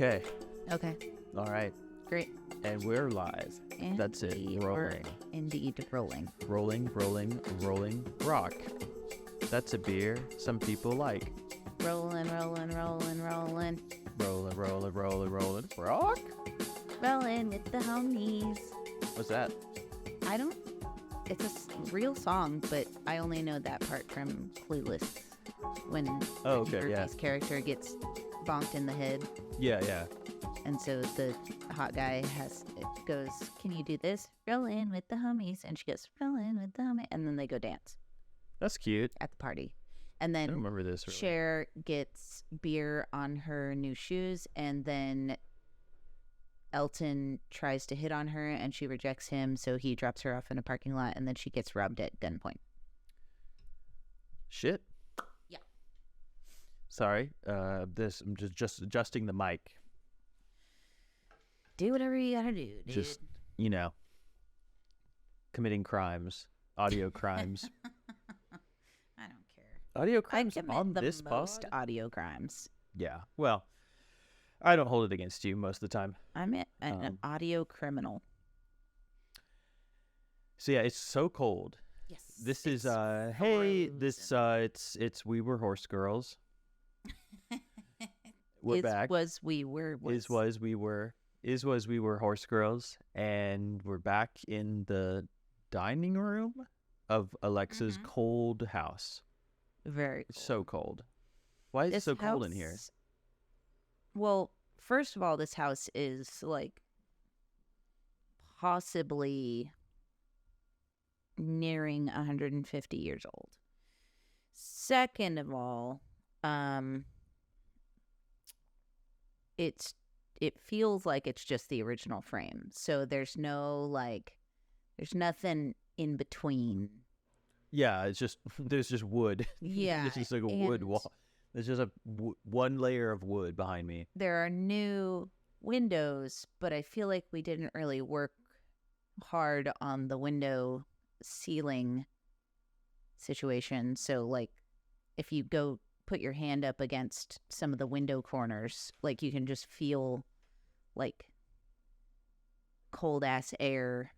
Okay. Okay, All right. great. And we're live. And That's it. we are Rolling. Indeed, rolling. Rolling, rolling, rolling rock. That's a beer some people like. Rolling, rolling, rolling, rolling. Rolling, rolling, rolling, rolling rock? Rolling with the homies. What's that? I don't... It's a real song, but I only know that part from Clueless. When Oh, okay, Murphy's yeah. character gets bonked in the head. Yeah, yeah. And so the hot guy goes, can you do this? Rolling with the homies. And she goes, rolling with the homies. And then they go dance That's cute. at the party. And I then don't remember this really. Cher gets beer on her new shoes, and then Elton tries to hit on her, and she rejects him, so he drops her off in a parking lot, and then she gets robbed at gunpoint. Shit. Yeah. Sorry. I'm just adjusting the mic. Do whatever you gotta do, dude. Just, committing crimes. Audio crimes. I don't care. Audio I crimes commit on the this most pod? audio crimes. Yeah. Well, I don't hold it against you most of the time. I'm an audio criminal. So yeah, it's so cold. Yes. This is it's hey, it's We Were Horse Girls. We're back. We were Horse Girls, and we're back in the dining room of Alexa's cold house. very It's so cold. Why is it so cold in here? Well, first of all, this house is like possibly nearing 150 years old. Second of all, it feels like it's just the original frame. So there's nothing in between. Yeah, it's just there's just wood. Yeah. It's just like a wood wall. There's just one layer of wood behind me. There are new windows, but I feel like we didn't really work hard on the window ceiling situation. So, like, if you go put your hand up against some of the window corners, like, you can just feel, like, cold-ass air.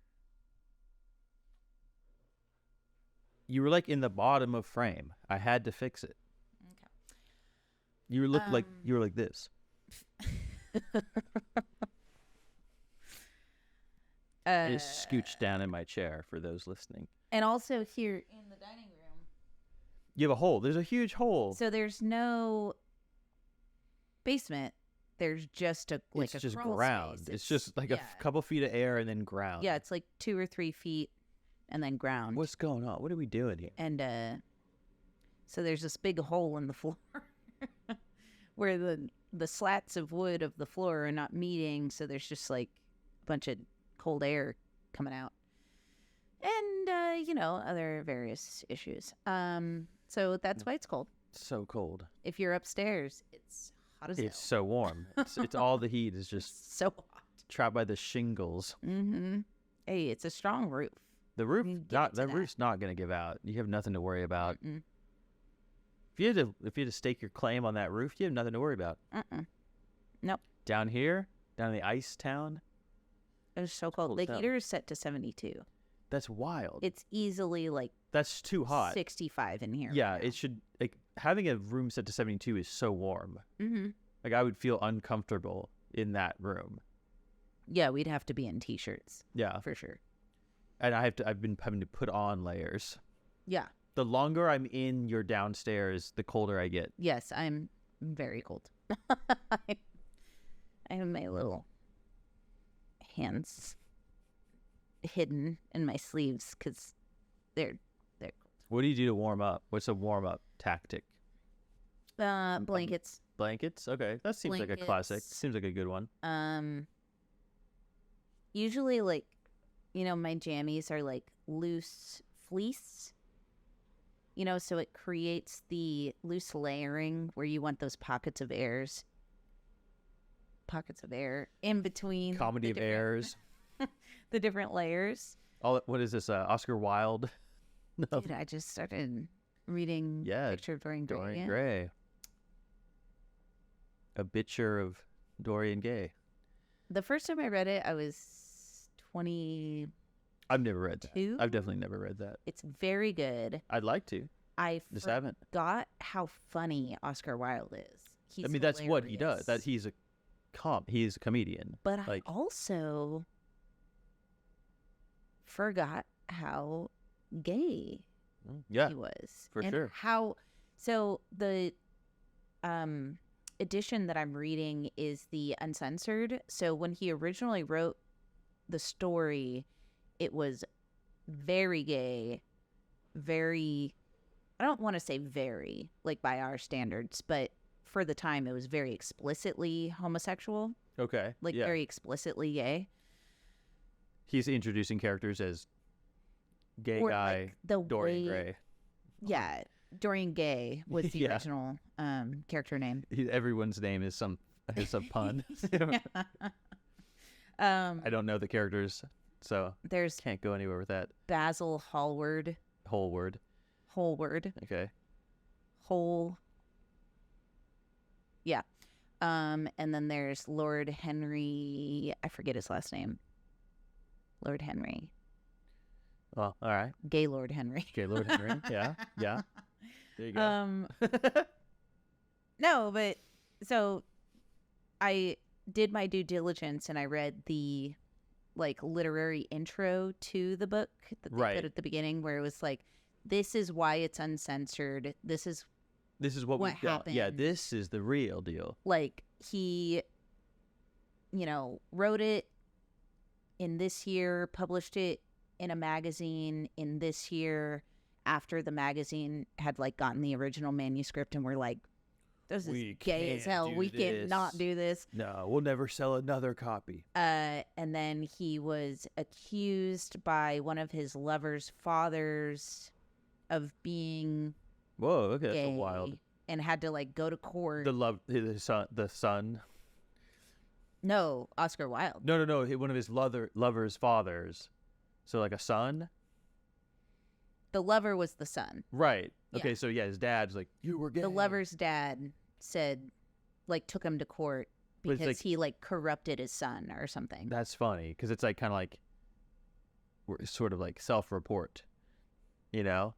You were like in the bottom of frame. I had to fix it. Okay. You looked like you were like this. I just scooched down in my chair for those listening. And also here in the dining room. You have a hole. There's a huge hole. So there's no basement. There's just It's just crawl ground. space. It's just like a couple feet of air and then ground. Yeah, it's like 2 or 3 feet and then ground. What's going on? What are we doing here? And so there's this big hole in the floor where the slats of wood of the floor are not meeting, so there's just like a bunch of cold air coming out. And other various issues. So that's why it's cold. It's so cold. If you're upstairs, it's hot as hell. It's so warm. It's all the heat is just So hot. trapped by the shingles. Mm-hmm. Hey, it's a strong roof. The roof, You get to that. roof's not going to give out. You have nothing to worry about. Mm-mm. If you had to stake your claim on that roof, you have nothing to worry about. Nope. Down here, down in the ice town, It's so cold. cold The as hell. heater is set to 72. that's wild. It's easily like That's too hot. 65 in here. Yeah, it should, like, having a room set to 72 is so warm. Mm-hmm. Like, I would feel uncomfortable in that room. Yeah, we'd have to be in t-shirts Yeah. for sure. And I've been having to put on layers. Yeah. The longer I'm in your downstairs, the colder I get. Yes, I'm very cold. I have my little hands hidden in my sleeves because they're cold. What do you do to warm up? What's a warm up tactic? Blankets. Blankets? Okay. That seems like a classic. Blankets. Seems like a good one. Usually, like, my jammies are like loose fleece. So it creates the loose layering where you want those pockets of air in between. Comedy of errors. The different layers. What is this? Oscar Wilde? No. Dude, I just started reading Picture of Dorian Gray. Dorian again. Gray. A bitcher of Dorian Gay. The first time I read it, I was 22. I've never read that. I've definitely never read that. It's very good. I'd like to. I Just haven't. forgot how funny Oscar Wilde is. He's that's what he does. hilarious. He's a comedian. But like, I also forgot how gay yeah, he was. for and sure. So the edition that I'm reading is the uncensored. So when he originally wrote the story, it was very gay, very, I don't want to say very, like by our standards, but for the time it was very explicitly homosexual, Okay. like yeah. very explicitly gay. He's introducing characters as gay Or, guy, like, the Dorian way- Gray. Yeah, Dorian Gay was the Yeah. original character name. Everyone's name is some pun. Um, I don't know the characters, so there's can't go anywhere with that Basil Hallward, whole word. Holward, Okay. Hole. Yeah. And then there's Lord Henry. I forget his last name. Lord Henry. Well, all right. Gaylord Henry. Okay, Lord Henry. Yeah. Yeah. There you go. No, but so I did my due diligence and I read the like literary intro to the book that they Right. put at the beginning, where it was like, this is why it's uncensored. This is what what we've got. Yeah, happened. this is the real deal. like he, wrote it in this year, published it in a magazine in this year after the magazine had like gotten the original manuscript and we're like, this is We gay as can't hell. do We cannot this. do this. No, we'll never sell another copy. And then he was accused by one of his lover's fathers of being Whoa, okay, that's gay so wild. and had to like go to court. The son. No, Oscar Wilde. No. One of his lover's fathers. So like a son. The lover was the son. Right. Yeah. Okay. So yeah, his dad's like, you were gay. The lover's dad said, like, took him to court But it's because like- he like corrupted his son or something. That's funny because it's like kind of like, we're sort of like self-report. You know,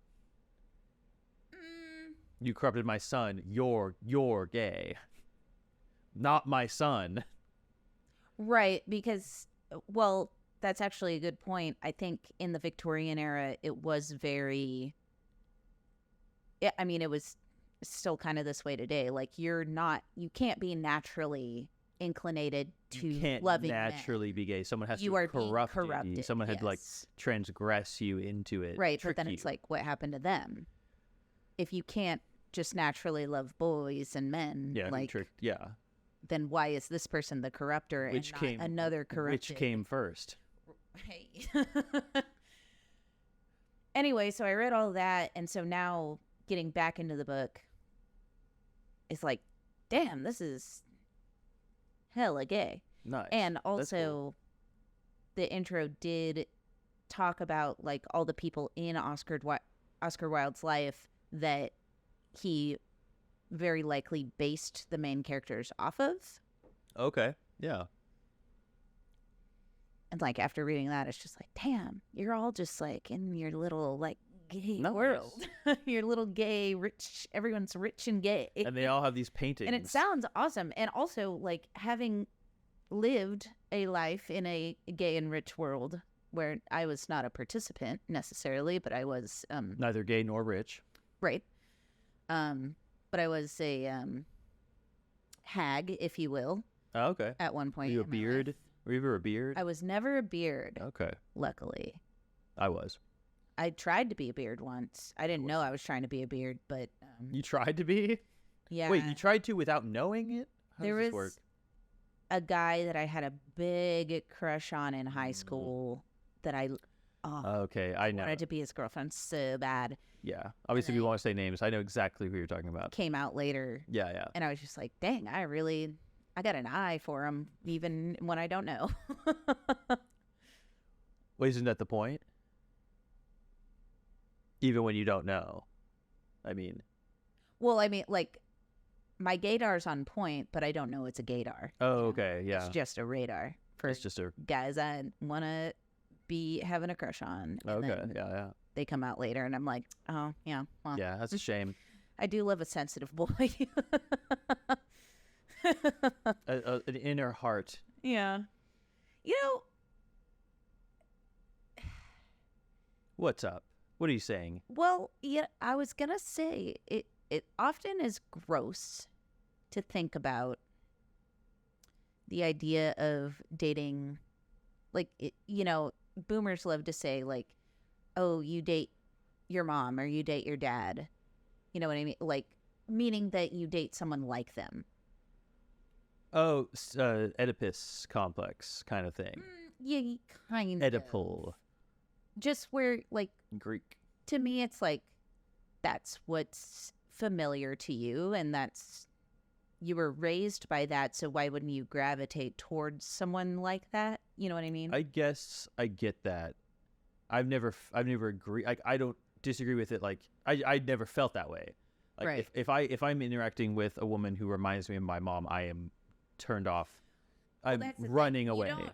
you corrupted my son. You're gay. Not my son. Right, because, well, that's actually a good point. I think in the Victorian era, it was very, it was still kind of this way today. Like, you can't be naturally inclinated to You can't loving naturally be gay. Someone has You to are being corrupt you. corrupted, Someone had to like yes. transgress you into it. Right, but trick then you. it's like, what happened to them? If you can't just naturally love boys and men, yeah, like, yeah. then why is this person the corruptor Which and came not another corrupted? Which came first? Hey. Anyway, so I read all that, and so now getting back into the book is like, damn, this is hella gay. Nice. And That's also, cool. the intro did talk about like all the people in Oscar Wilde's life that he very likely based the main characters off of. Okay. Yeah. And like after reading that, it's just like, damn, you're all just like in your little like gay Nice. world. Your little gay, rich, everyone's rich and gay. And they all have these paintings. And it sounds awesome. And also, like, having lived a life in a gay and rich world where I was not a participant necessarily, but I was, neither gay nor rich. right. But I was a hag, if you will, Oh, okay. at one point. Were you a in my beard? life. Were you ever a beard? I was never a beard, Okay. luckily. I was. I tried to be a beard once. I didn't know I was trying to be a beard, but You tried to be? yeah. Wait, you tried to without knowing it? How There does this was work? a guy that I had a big crush on in high school that I Okay, I know. wanted to be his girlfriend so bad. Yeah. Obviously, we won't say names. I know exactly who you're talking about. Came out later, Yeah, yeah. and I was just like, dang, I got an eye for him, even when I don't know. Well, isn't that the point? Even when you don't know. I mean, Well, I mean, like, my gaydar's on point, but I don't know it's a gaydar. Oh, okay, yeah. It's just a radar for It's just a guys I want to be having a crush on. And okay, then yeah. they come out later, and I'm like, oh, yeah, well. Yeah, that's a shame. I do love a sensitive boy. An inner heart. Yeah. You know, What's up? What are you saying? well, yeah, I was going to say it often is gross to think about the idea of dating. Like, boomers love to say, like, oh, you date your mom or you date your dad. You know what I mean? Like, meaning that you date someone like them. Oh, Oedipus complex kind of thing. Yeah, kind of. Oedipal. Just where, like, Greek. to me, it's like, that's what's familiar to you, and you were raised by that, so why wouldn't you gravitate towards someone like that? You know what I mean? I guess I get that. I've never agreed. I don't disagree with it. Like I never felt that way. Like Right. if I'm interacting with a woman who reminds me of my mom, I am turned off. I'm that's the thing. running You away. don't-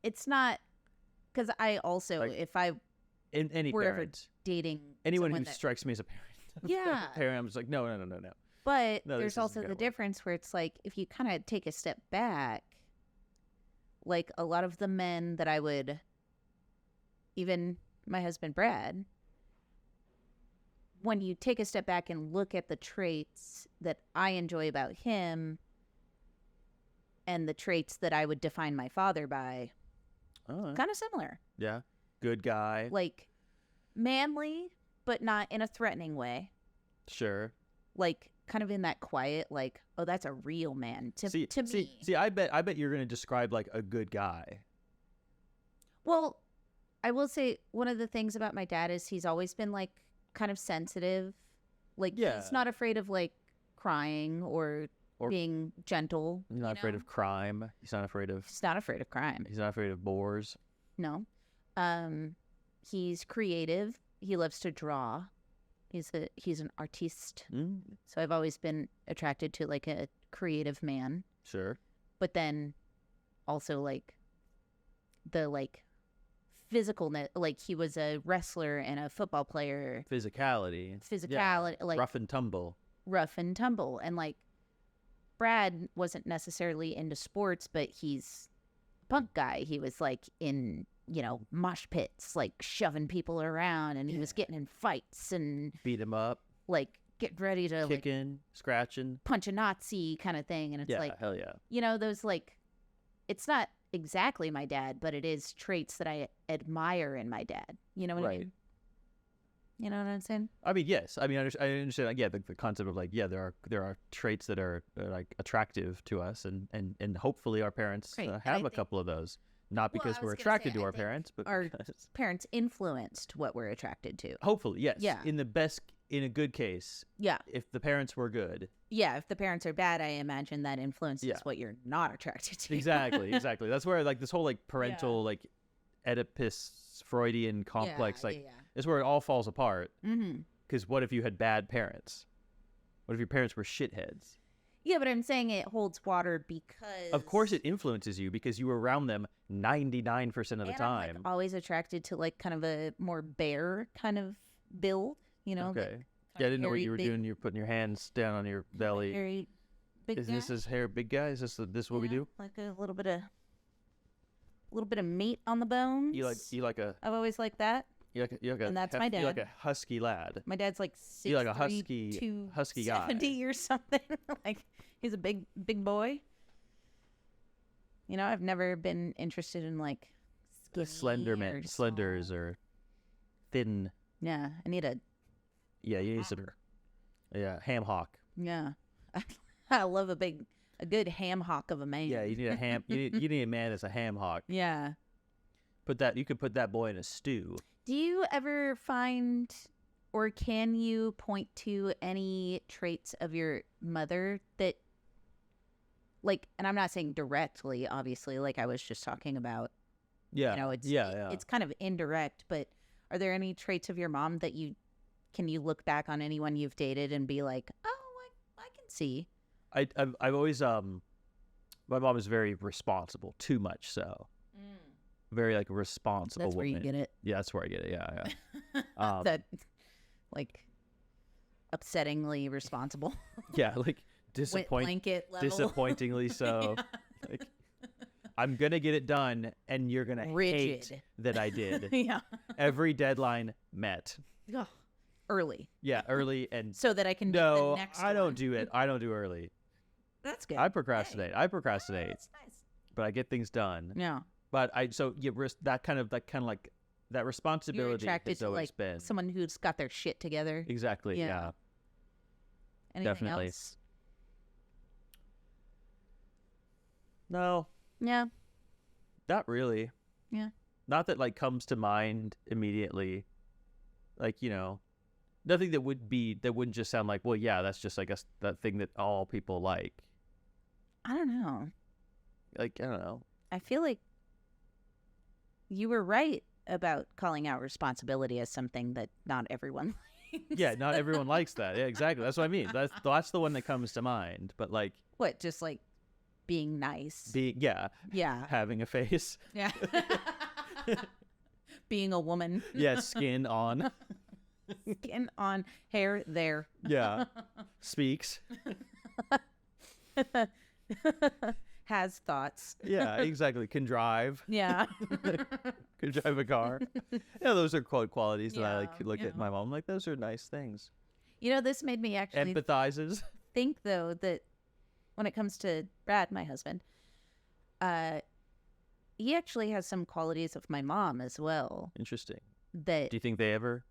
It's not, because I also, Like, if I In any were ever parent, dating anyone someone who that, strikes me as a parent, Yeah. parent, I'm just like no. but No, this there's isn't also gonna the work. difference where it's like, if you kind of take a step back, like a lot of the men that I would, even my husband Brad, when you take a step back and look at the traits that I enjoy about him and the traits that I would define my father by, Oh, kind of similar. yeah, good guy. Like manly, but not in a threatening way. Sure. Like kind of in that quiet, like, oh, that's a real man to me. See, I bet you're gonna describe like a good guy. Well, I will say one of the things about my dad is he's always been like kind of sensitive. Like Yeah. he's not afraid of like crying or Or- being gentle. He's not afraid of crime. He's not afraid of. He's not afraid of crime. He's not afraid of boars. No. He's creative. He loves to draw. He's an artiste. Mm, So I've always been attracted to like a creative man. sure. But then also like the like physicalness, like he was a wrestler and a football player. Physicality. Physicality, like rough and tumble. rough and tumble. And like Brad wasn't necessarily into sports, but he's a punk guy. He was like in, mosh pits, like shoving people around, and he was getting in fights and Beat him up. like getting ready to like Kicking, scratching. punch a Nazi kind of thing. And it's Yeah, like, hell yeah. those like, it's not exactly my dad, but it is traits that I admire in my dad. You know what I Right. mean? You know what I'm saying? I mean, yes. I mean, I understand. Like, yeah, the concept of like, yeah, there are traits that are like attractive to us, and hopefully our parents Right, and I have a think- couple of those. Not Well, because I we're was gonna attracted say, to I our think parents, but our because parents influenced what we're attracted to. hopefully, yes. Yeah. In a good case, Yeah. if the parents were good. Yeah. If the parents are bad, I imagine that influences Yeah. what you're not attracted to. Exactly. That's where like this whole like parental like Oedipus Freudian complex is where it all falls apart. Mm-hmm. Because what if you had bad parents? What if your parents were shitheads? Yeah, but I'm saying it holds water because Of course it influences you because you were around them 99% of the and time. I'm like always attracted to like kind of a more bear kind of build, Okay. Yeah, I didn't know what you were doing. You're putting your hands down on your belly. Very big Is guy. this his hair big guy? Is this what we do? Like a little bit of meat on the bones. You like a I've always liked that. and that's my You like dad. a husky lad. My dad's like 6'3", You're like a husky guy. 270 or something. Like he's a big boy. I've never been interested in like skinny Slender man, or slenders small. or thin. Yeah, I need a Yeah, you need some. Yeah, ham hock. yeah. I love a good ham hock of a man. Yeah, you need a ham. you need a man that's a ham hock. Yeah. You could put that boy in a stew. Do you ever find or can you point to any traits of your mother that like, and I'm not saying directly, obviously, like I was just talking about, Yeah, it's kind of indirect, but are there any traits of your mom that can you look back on anyone you've dated and be like, oh, I can see? I've always my mom is very responsible, too much so. Very like responsible That's where woman. you get it. Yeah, that's where I get it. Yeah. That, like, upsettingly responsible. Yeah, like Wet blanket level. disappointingly so. Yeah. Like, I'm gonna get it done, and you're gonna hate that I did. Yeah. Every deadline met. Oh, early. Yeah, early and So that I can do the next I don't one. do it. I don't do early. That's good. I procrastinate. Hey. I procrastinate, That's nice. but I get things done. Yeah. But that kind of like that You're responsibility attracted has to always like been someone who's got their shit together. exactly. Yeah. Yeah. Anything Definitely. else? No, Yeah. not really. Yeah. Not that like comes to mind immediately. Like, nothing that wouldn't just sound like, well, yeah, that's just like that thing that all people like. I don't know. Like, I don't know. I feel like you were right about calling out responsibility as something that not everyone likes. Yeah, not everyone likes that. Yeah, exactly. That's what I mean. That's the one that comes to mind. But like, What, just like being nice? yeah, Yeah. having a face. Yeah. Being a woman. Yeah, skin on. Skin on, hair there. Yeah, speaks. Has thoughts. Yeah, exactly. Can drive. Yeah. Can drive a car. Yeah, those are qualities that I like Yeah, look at yeah. my mom. Like, those are nice things. This made me actually Empathizes. think, though, that when it comes to Brad, my husband, he actually has some qualities of my mom as well. Interesting. That Do you think they ever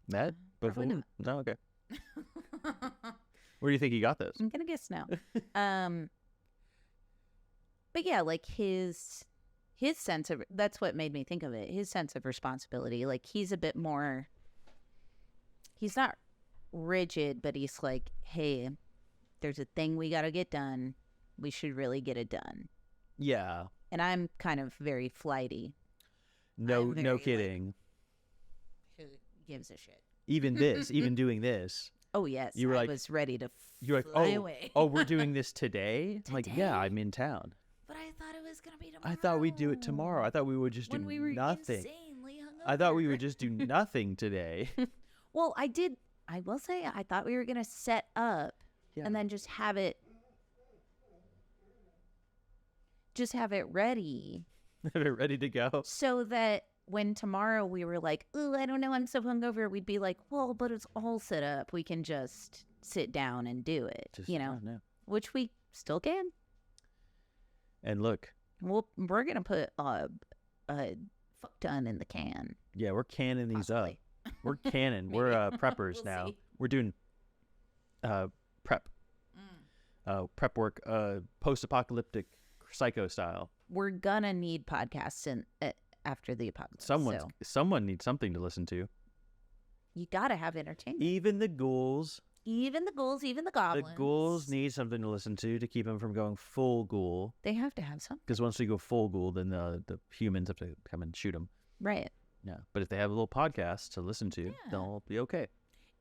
met before? Probably not. No, okay. Where do you think he got this? I'm gonna guess now. But yeah, like his sense of, that's what made me think of it. His sense of responsibility. Like he's a bit more. He's not rigid, but he's like, hey, there's a thing we gotta get done. We should really get it done. Yeah. And I'm kind of very flighty. No, I'm very, no like, kidding. Who gives a shit? Even doing this. Oh yes, You were I like- was ready to You're like, fly away. oh, we're doing this today? I'm like, yeah, Today? I'm in town. But I thought it was gonna be tomorrow. I thought we'd do it tomorrow. I thought we would just when do we were nothing. insanely hungover. I thought we would just do nothing today. Well, I will say, I thought we were gonna set up Yeah. and then just have it ready, Have it ready to go. so that when tomorrow we were like, oh, I don't know, I'm so hungover, we'd be like, well, but it's all set up. We can just sit down and do it, Just, no. which we still can. And look, We're gonna put a fuck ton in the can. yeah, we're canning these Possibly. up. We're canning. We're preppers We'll now. see. We're doing prep. Prep work, post-apocalyptic psycho style. We're gonna need podcasts after the apocalypse. So Someone needs something to listen to. you gotta have entertainment. Even the ghouls. Even the ghouls, even the goblins. The ghouls need something to listen to keep them from going full ghoul. They have to have some. Because once we go full ghoul, then the humans have to come and shoot them. Right. Yeah. But if they have a little podcast to listen to, Yeah. they'll be okay.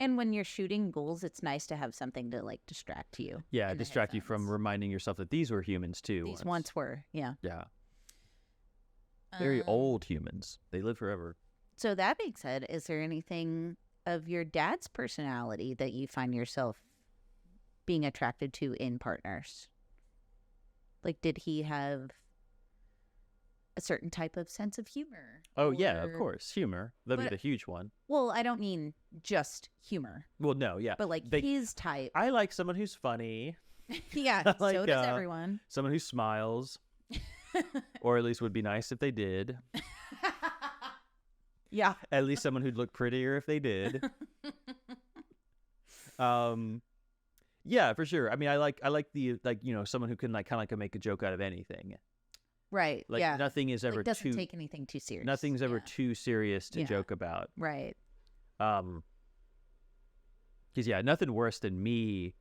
And when you're shooting ghouls, it's nice to have something to like distract you. Yeah, in the distract you from headphones. reminding yourself that these were humans too. These once were, yeah. Yeah. Very Um, old humans. They live forever. So that being said, is there anything of your dad's personality that you find yourself being attracted to in partners? Like, did he have a certain type of sense of humor? Oh, yeah, of Or- course. Humor. That'd be But- the huge one. Well, I don't mean just humor, Well, no, yeah. but like They- his type. I like someone who's funny, Yeah, like, so does everyone. someone who smiles, or at least would be nice if they did. Yeah. At least someone who'd look prettier if they did. Yeah, for sure. I mean, I like the someone who can like kind of like make a joke out of anything. Right. Like yeah. nothing is ever Like, doesn't too take anything too serious. nothing's ever Yeah. too serious to Yeah. joke about. Right. Because yeah, nothing worse than me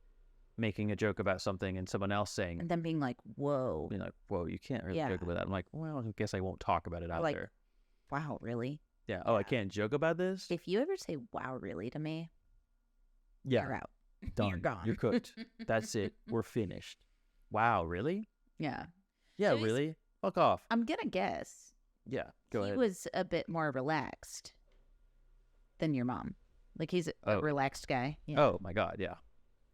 making a joke about something and someone else saying, And then being like, whoa. being like, "Whoa, you can't really Yeah. joke about that." I'm like, "Well, I guess I won't talk about it out like, there." Wow, really? Yeah. Oh, I yeah. can't joke about this. If you ever say wow, really to me, Yeah. you're out. Done. You're gone. You're cooked. That's it. We're finished. Wow, really? Yeah. Yeah, So he's- really? Fuck off. I'm gonna guess Yeah, go he ahead. was a bit more relaxed than your mom. Like he's a Oh. relaxed guy. Yeah. Oh my god, yeah.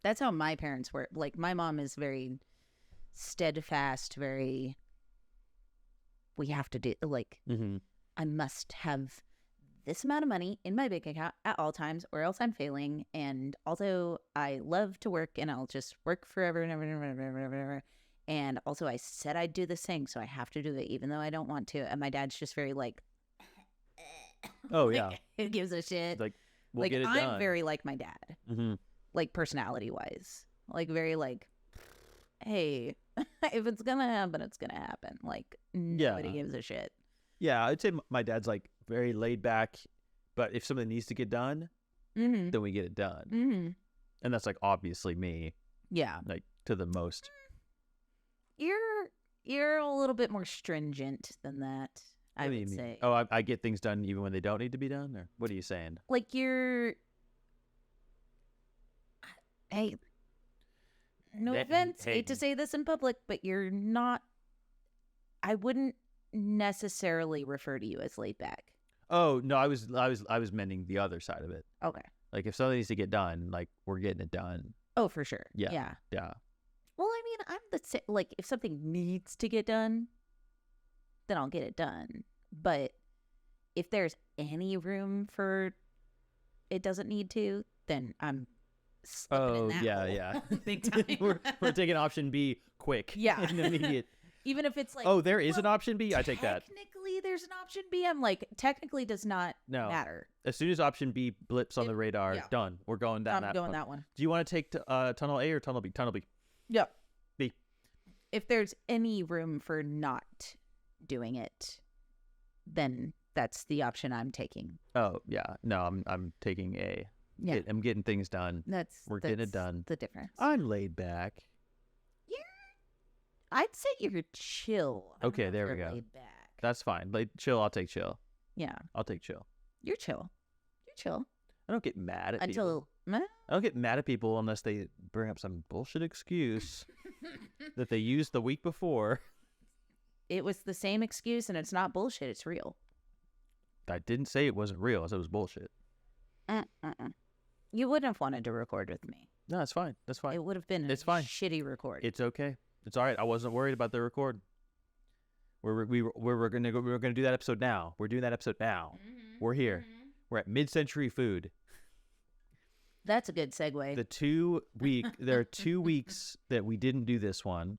That's how my parents were. Like my mom is very steadfast, very we have to do like Mm-hmm. I must have this amount of money in my bank account at all times or else I'm failing. And although I love to work and I'll just work forever and ever and ever and ever and ever. And also I said I'd do this thing, so I have to do it even though I don't want to. And my dad's just very like Oh like, yeah. who gives a shit? Like we'll like get it I'm done. very like my dad. Mm-hmm. Like personality wise, like very like, hey, if it's gonna happen, it's gonna happen. Like nobody Yeah. gives a shit. Yeah, I'd say my dad's like very laid back, but if something needs to get done, Mm-hmm. then we get it done. Mm-hmm. And that's like obviously me, Yeah, like to the most. you're a little bit more stringent than that. I What do you would mean? say. Oh, I get things done even when they don't need to be done, or what are you saying? Like you're. Hey, no That- offense. hey. Hate to say this in public, but you're not. I wouldn't necessarily refer to you as laid back. Oh no, I was mending the other side of it. Okay. Like if something needs to get done, like we're getting it done. Oh, for sure. Yeah. Yeah. Yeah. Well, I mean, I'm the same. Like, if something needs to get done, then I'll get it done. But if there's any room for it doesn't need to, then I'm slipping in Oh that yeah, hole. yeah. Big time. we're taking option B quick. Yeah. And immediate. Even if it's like, Oh, there is an well, option B. I take that. technically, there's an option B. I'm like, technically does not No. matter. As soon as option B blips on the radar, yeah. done. We're going down I'm that. going one. that one. Do you want to take tunnel A or tunnel B? Tunnel B. Yep. B. If there's any room for not doing it, then that's the option I'm taking. Oh yeah. No, I'm taking A. Yeah. I'm getting things done. We're getting it that's done. The difference. I'm laid back. I'd say you're chill. I don't Okay, know if there we you're go. laid back. That's fine. Like chill. I'll take chill. Yeah, I'll take chill. you're chill. You're chill I don't get mad at people. until meh. I don't get mad at people unless they bring up some bullshit excuse that they used the week before. It was the same excuse, and it's not bullshit. It's real. I didn't say it wasn't real. I said it was bullshit. You wouldn't have wanted to record with me. No, it's fine. That's fine. It would have been a It's fine. shitty record. It's okay. It's all right. I wasn't worried about the record. We're gonna do that episode now. We're doing that episode now. We're here. We're at mid-century food. That's a good segue. There are 2 weeks that we didn't do this one.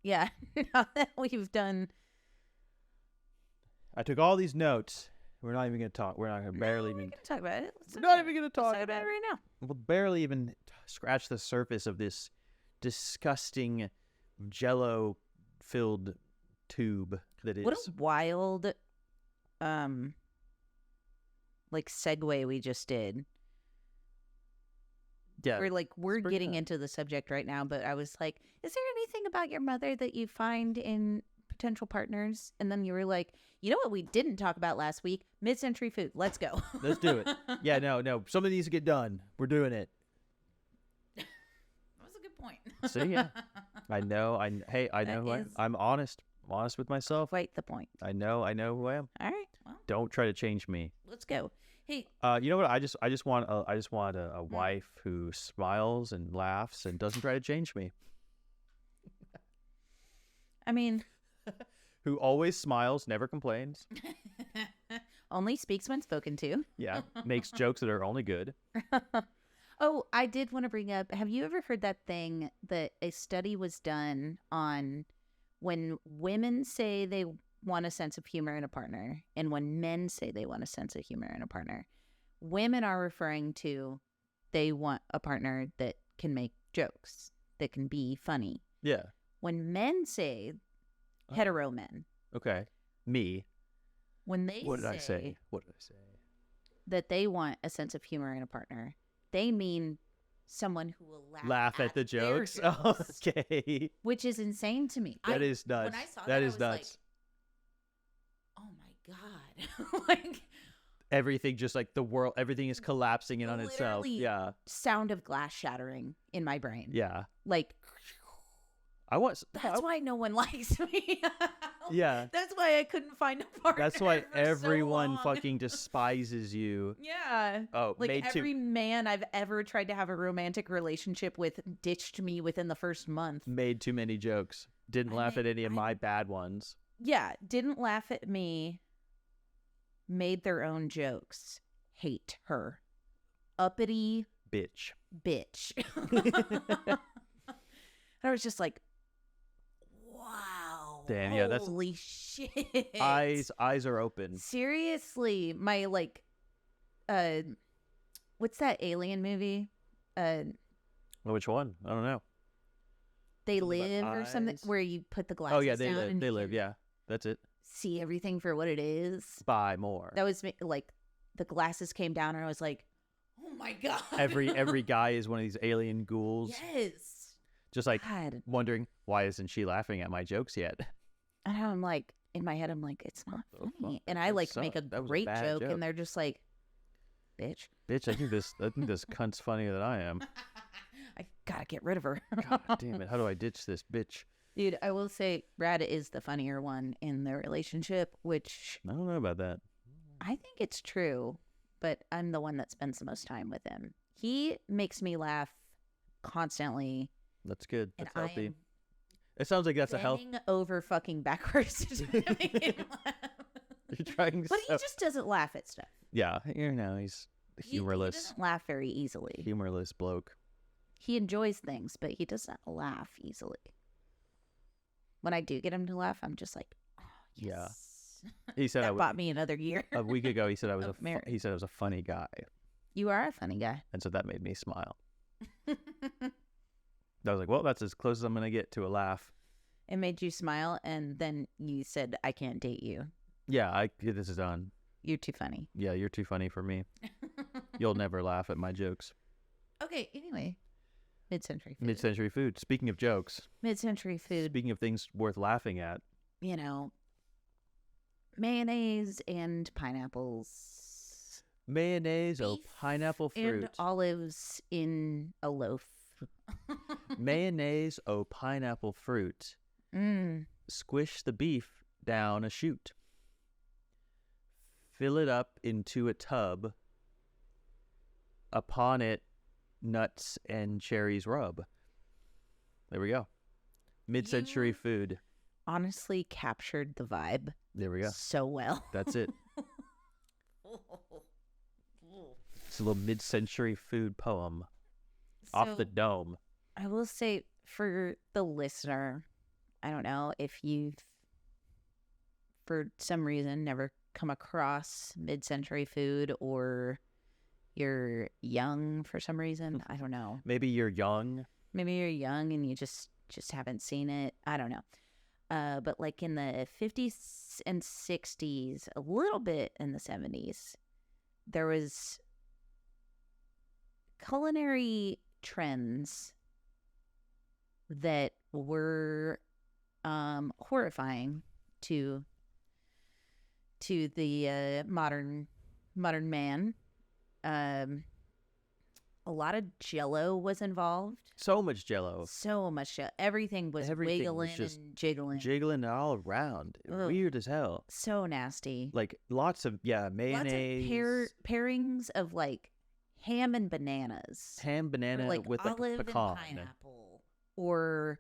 Yeah, now that we've done. I took all these notes. We're not even gonna talk. We're not gonna barely We're even. gonna talk about it. We're not even gonna Let's talk talk about it right now. We'll barely even scratch the surface of this disgusting Jello-filled tube that is. What a wild, like segue we just did. Yeah. We're pretty getting good. into the subject right now, but I was like, is there anything about your mother that you find in potential partners? And then you were like, you know what we didn't talk about last week? Mid-century food. Let's go. Let's do it. Yeah, no. Something needs to get done. We're doing it. That was a good point. See, yeah. I know. I That know who I am. is- I'm honest. I'm honest with myself. Quite the point. I know who I am. All right. Well, Don't try to change me. let's go. Hey, You know what? I just want a wife who smiles and laughs and doesn't try to change me. I mean, Who always smiles, never complains. only speaks when spoken to. Yeah, makes jokes that are only good. Oh, I did want to bring up, have you ever heard that thing that a study was done on when women say they want a sense of humor in a partner and when men say they want a sense of humor in a partner? Women are referring to they want a partner that can make jokes, that can be funny. Yeah. When men say, hetero men, Okay. Me. when they What did I say? What did I say? that they want a sense of humor in a partner, they mean someone who will Laugh at the their jokes. Oh, okay. which is insane to me. That is nuts. When I saw That I is was nuts. like, oh my god! Like, everything just like the world, everything is collapsing in on itself. Literally Yeah. sound of glass shattering in my brain. Yeah. Like, I want. that's why no one likes me. Yeah. That's why I couldn't find a partner. That's why for so everyone long. fucking despises you. Yeah. Oh, Like made every to man I've ever tried to have a romantic relationship with ditched me within the first month. made too many jokes. Didn't laugh at any of my bad ones. Yeah, didn't laugh at me. Made their own jokes. Hate her. Uppity Bitch. bitch. I was just like, wow. Damn, yeah, that's- holy shit. Eyes are open. Seriously, my what's that alien movie? Well, which one? I don't know. They Something about Live or something eyes? where you put the glasses Oh yeah, they down live. and They you live. Yeah, that's it. see everything for what it is. Buy more. That was like the glasses came down and I was like, oh my god. Every guy is one of these alien ghouls. Yes. Just like God. wondering why isn't she laughing at my jokes yet? And I'm like, in my head, I'm like, it's not the fuck? funny. And I That like make a sucked. That was a great bad joke, joke. and they're just like, bitch. Bitch, I think this cunt's funnier than I am. I gotta get rid of her. God damn it! How do I ditch this bitch? Dude, I will say Brad is the funnier one in the relationship, which I don't know about that. I think it's true, but I'm the one that spends the most time with him. He makes me laugh constantly, That's good. and That's I healthy. am It sounds like that's a health. bending over fucking backwards to make him laugh. You're trying. But he just doesn't laugh at stuff. Yeah, you know he's He humorless, doesn't laugh very easily. humorless bloke. He enjoys things, but he doesn't laugh easily. When I do get him to laugh, I'm just like, oh, Yeah. yes. He said That bought me another year. a week ago. He said I was of marriage. he said I was a funny guy, You are a funny guy. and so that made me smile. I was like, well, that's as close as I'm gonna get to a laugh. It made you smile, and then you said, I can't date you. Yeah, this is done. You're too funny. Yeah, you're too funny for me. You'll never laugh at my jokes. Okay, anyway. Mid-century food. Mid-century food. Speaking of jokes, Mid-century food, speaking of things worth laughing at, you know, mayonnaise and pineapples. mayonnaise, Beef pineapple fruit. And olives in a loaf. Mayonnaise, pineapple fruit. Mm. Squish the beef down a chute. Fill it up into a tub. Upon it, nuts and cherries rub. There we go. Mid-century You- food. Honestly captured the vibe There we go. so well. That's it. It's a little mid-century food poem off the So, dome. I will say for the listener, I don't know if you've, for some reason, never come across mid-century food, or you're young for some reason. I don't know. Maybe you're young. Maybe you're young and you just haven't seen it. I don't know. But like in the 50s and 60s, a little bit in the 70s, there was culinary trends that were horrifying to the modern man. A lot of Jello was involved. So much Jello. So much Jello. Everything was Everything was wiggling just and jiggling. Jiggling all around. Ugh. Weird as hell. So nasty. Like lots of mayonnaise. Lots of pairings of like ham and bananas. ham banana or like with like olive pecan. and pineapple. Or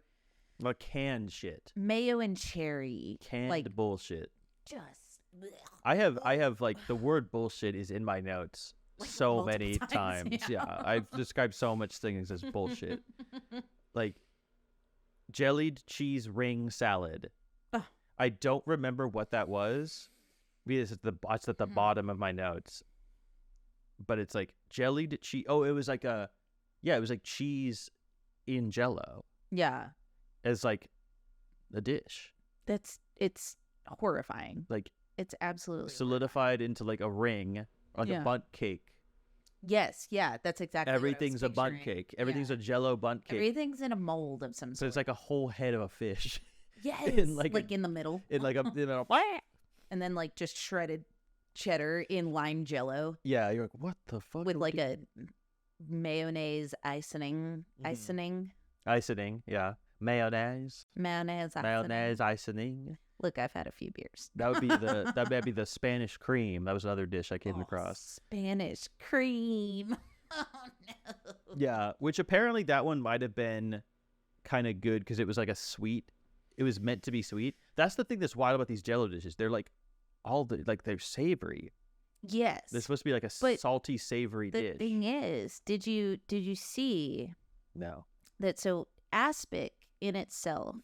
Like canned shit. mayo and cherry. Canned like bullshit. just blech. I have like the word bullshit is in my notes Like, so multiple many times, times. yeah. Yeah, I've described so much things as bullshit. Like jellied cheese ring salad. Ugh. I don't remember what that was because it's at the Mhm. bottom of my notes. But it's like jellied cheese. Oh, it was like it was like cheese in Jello Yeah. as like a dish, It's horrifying. like It's absolutely solidified into like a ring, like Yeah. a bundt cake. Yes, yeah, that's exactly Everything's a what I was bundt picturing. cake. Everything's Yeah. a Jello bundt cake. Everything's in a mold of some So sort. it's like a whole head of a fish yes, like like a- in the middle. in like a and then like just shredded cheddar in lime jello Yeah, you're like, what the fuck? with are like we a mayonnaise icing, doing?" Icing, yeah. Mayonnaise. mayonnaise icing. Mayonnaise icing. Look, I've had a few beers. That would be that would be the Spanish cream. That was another dish I came across. Spanish cream. Oh no. Yeah, which apparently that one might have been kind of good because it was like a sweet. It was meant to be sweet. That's the thing that's wild about these Jello dishes. They're like they're savory. Yes. They're supposed to be like a But salty, savory the dish. thing is, did you see No. that? So aspic in itself,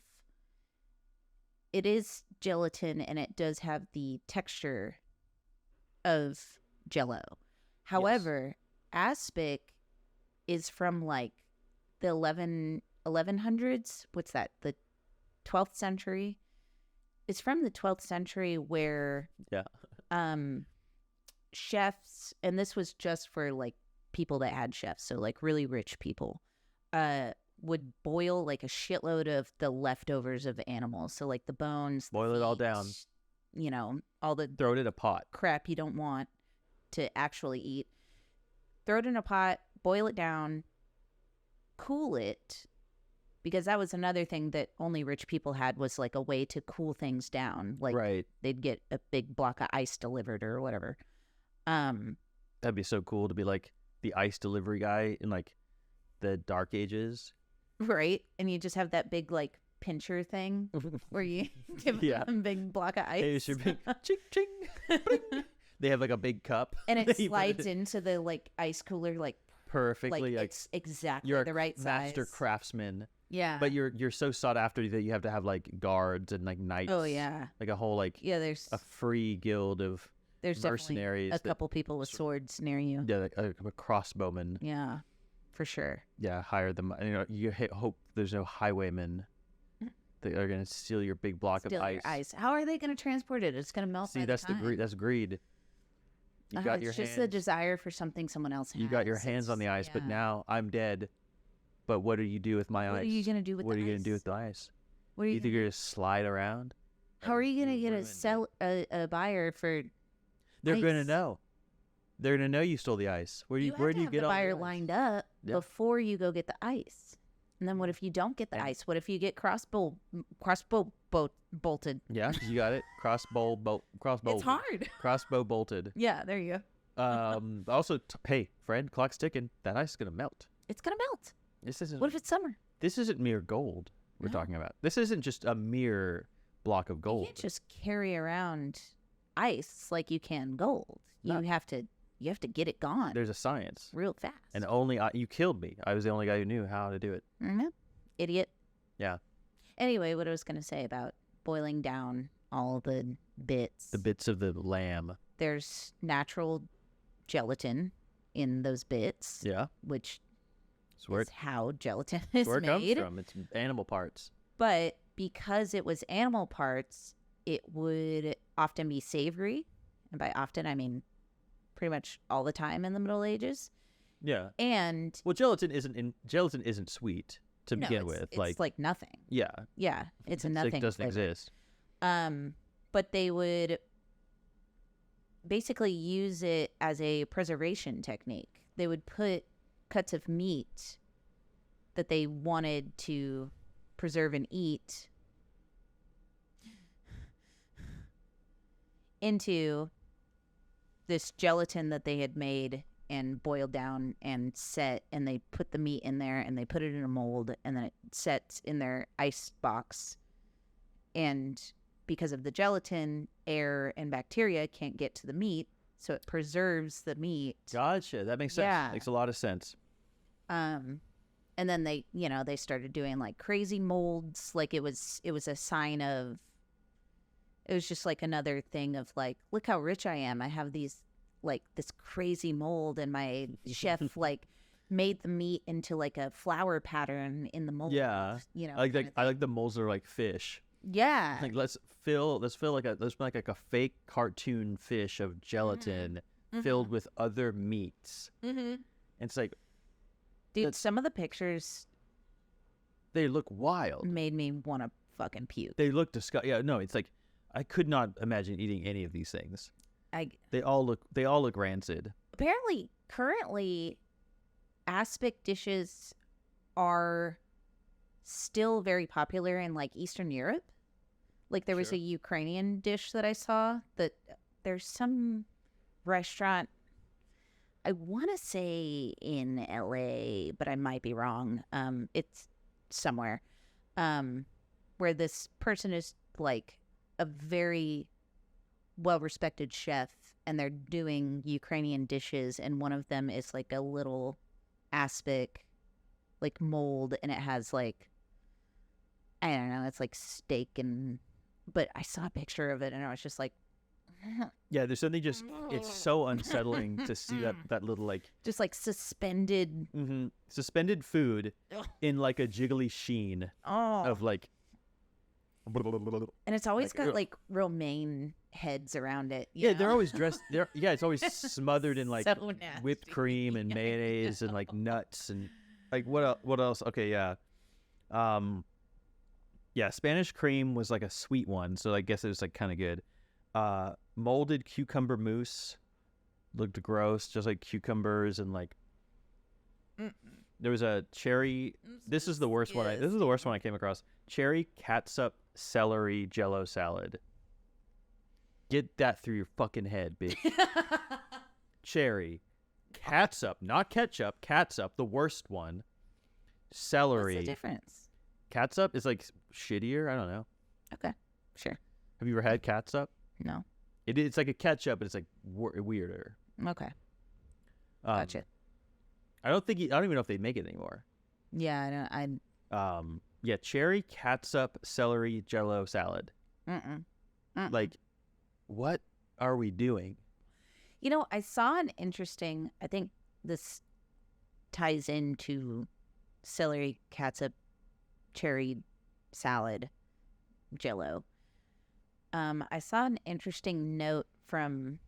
it is gelatin and it does have the texture of Jello. However, aspic is from like the 1100s. What's that? The 12th century. It's from the 12th century where Yeah. chefs, and this was just for like people that had chefs, so like really rich people, would boil like a shitload of the leftovers of animals. So like the bones, Boil it all down. You know, all the Throw it in a pot. crap you don't want to actually eat. Throw it in a pot, boil it down, cool it, because that was another thing that only rich people had, was like a way to cool things down. Like Right. they'd get a big block of ice delivered or whatever. That'd be so cool to be like the ice delivery guy in like the Dark Ages. Right. And you just have that big like pincher thing where you give Yeah. them a big block of ice. Hey, it's your big ching ching. Bling. They have like a big cup. And it that you put slides into the like ice cooler like perfectly. Like it's exactly you're the right master size. craftsman. Yeah. But you're so sought after that you have to have like guards and like knights. Oh yeah. Like a whole like Yeah, there's a free guild of definitely mercenaries. a couple people with swords near you. Yeah, like a crossbowman. Yeah. For sure. Yeah, hire them. You know, hope there's no highwaymen that are gonna steal your big block Steal of ice. your ice. How are they going to transport it? It's going to melt. See, by that's the time. greed. That's greed. You got your it's just hands. the desire for something someone else has. You got your hands on the ice, but yeah. now I'm dead. But what do you do with my What ice? are you going to do with What the are you ice? gonna do with the ice? What are You you think you're gonna slide around? How are you going to You're get ruined. a buyer for They're gonna ice? know. They're gonna know you stole the ice. Where do you have where to do you have get the all buyer the ice? lined up Yeah. before you go get the ice? And then what if you don't get the And- ice? What if you get bolted? Yeah, you got it. Crossbow It's hard. Crossbow bolted. Yeah, there you go. Also, hey, friend, clock's ticking. That ice is gonna melt. It's gonna melt. This isn't. What if it's summer? This isn't mere gold we're No. talking about. This isn't just a mere block of You gold. can't just carry around ice like you can gold. No. You have to get it gone There's a science, real fast. and only you killed me. I was the only guy who knew how to do it. Mhm. Idiot. Yeah, Anyway, what I was gonna say about boiling down all the bits. the bits of the lamb. There's natural gelatin in those bits, Yeah, which it's where is it, how gelatin it's is where it comes made. from. It's animal parts. But because it was animal parts, it would often be savory. And by often, I mean pretty much all the time in the Middle Ages. Yeah. And Well, gelatin isn't sweet to no, begin it's, with. it's like nothing. Yeah, Yeah, it's a like nothing. doesn't flavor. exist. But they would basically use it as a preservation technique. They would put cuts of meat that they wanted to preserve and eat into this gelatin that they had made and boiled down and set, and they put the meat in there and they put it in a mold, and then it sets in their ice box. And because of the gelatin, air and bacteria can't get to the meat, so it preserves the meat. Gotcha. That makes sense. Yeah. Makes a lot of sense. And then they started doing like crazy molds. Like it was a sign of, it was just like another thing of like, look how rich I am. I have these like this crazy mold, and my chef like made the meat into like a flower pattern in the mold. Yeah. You know, I like kinda I thing. like the molds that are like fish. Yeah. Like let's make like a fake cartoon fish of gelatin filled with other meats. Mm-hmm. And it's like Dude, that's- some of the pictures they look wild. made me want to fucking puke. They look disgusting. Yeah, no, it's like I could not imagine eating any of these things. They all look rancid. Apparently, currently, aspic dishes are still very popular in like Eastern Europe. Like there was Sure. a Ukrainian dish that I saw that there's some restaurant, I want to say in LA, but I might be wrong. It's somewhere where this person is like a very well-respected chef, and they're doing Ukrainian dishes, and one of them is like a little aspic like mold, and it has like, I don't know, it's like steak, and but I saw a picture of it and I was just like, Yeah, there's something just it's so unsettling to see that little like just like suspended. suspended food in like a jiggly sheen Oh, of like and it's always like, got like romaine heads around it. yeah, they're always dressed it's always smothered in like so nasty. whipped cream and mayonnaise and like nuts and like what else? Okay, yeah. Yeah, Spanish cream was like a sweet one, so I guess it was like kind of good. Molded cucumber mousse looked gross, just like cucumbers and like there was a cherry. This is the worst one. This is the worst one I came across. Cherry catsup celery Jello salad. Get that through your fucking head, bitch. Cherry, catsup, not ketchup. Catsup, the worst one. Celery. What's the difference? Catsup is like shittier. I don't know. Okay, sure. Have you ever had catsup? No. It's like a ketchup, but it's like weirder. Okay, gotcha. I don't even know if they make it anymore. Yeah, I don't. Yeah, cherry catsup celery Jello salad. Like, what are we doing? You know, I saw an interesting. I think this ties into celery catsup cherry salad Jello. I saw an interesting note from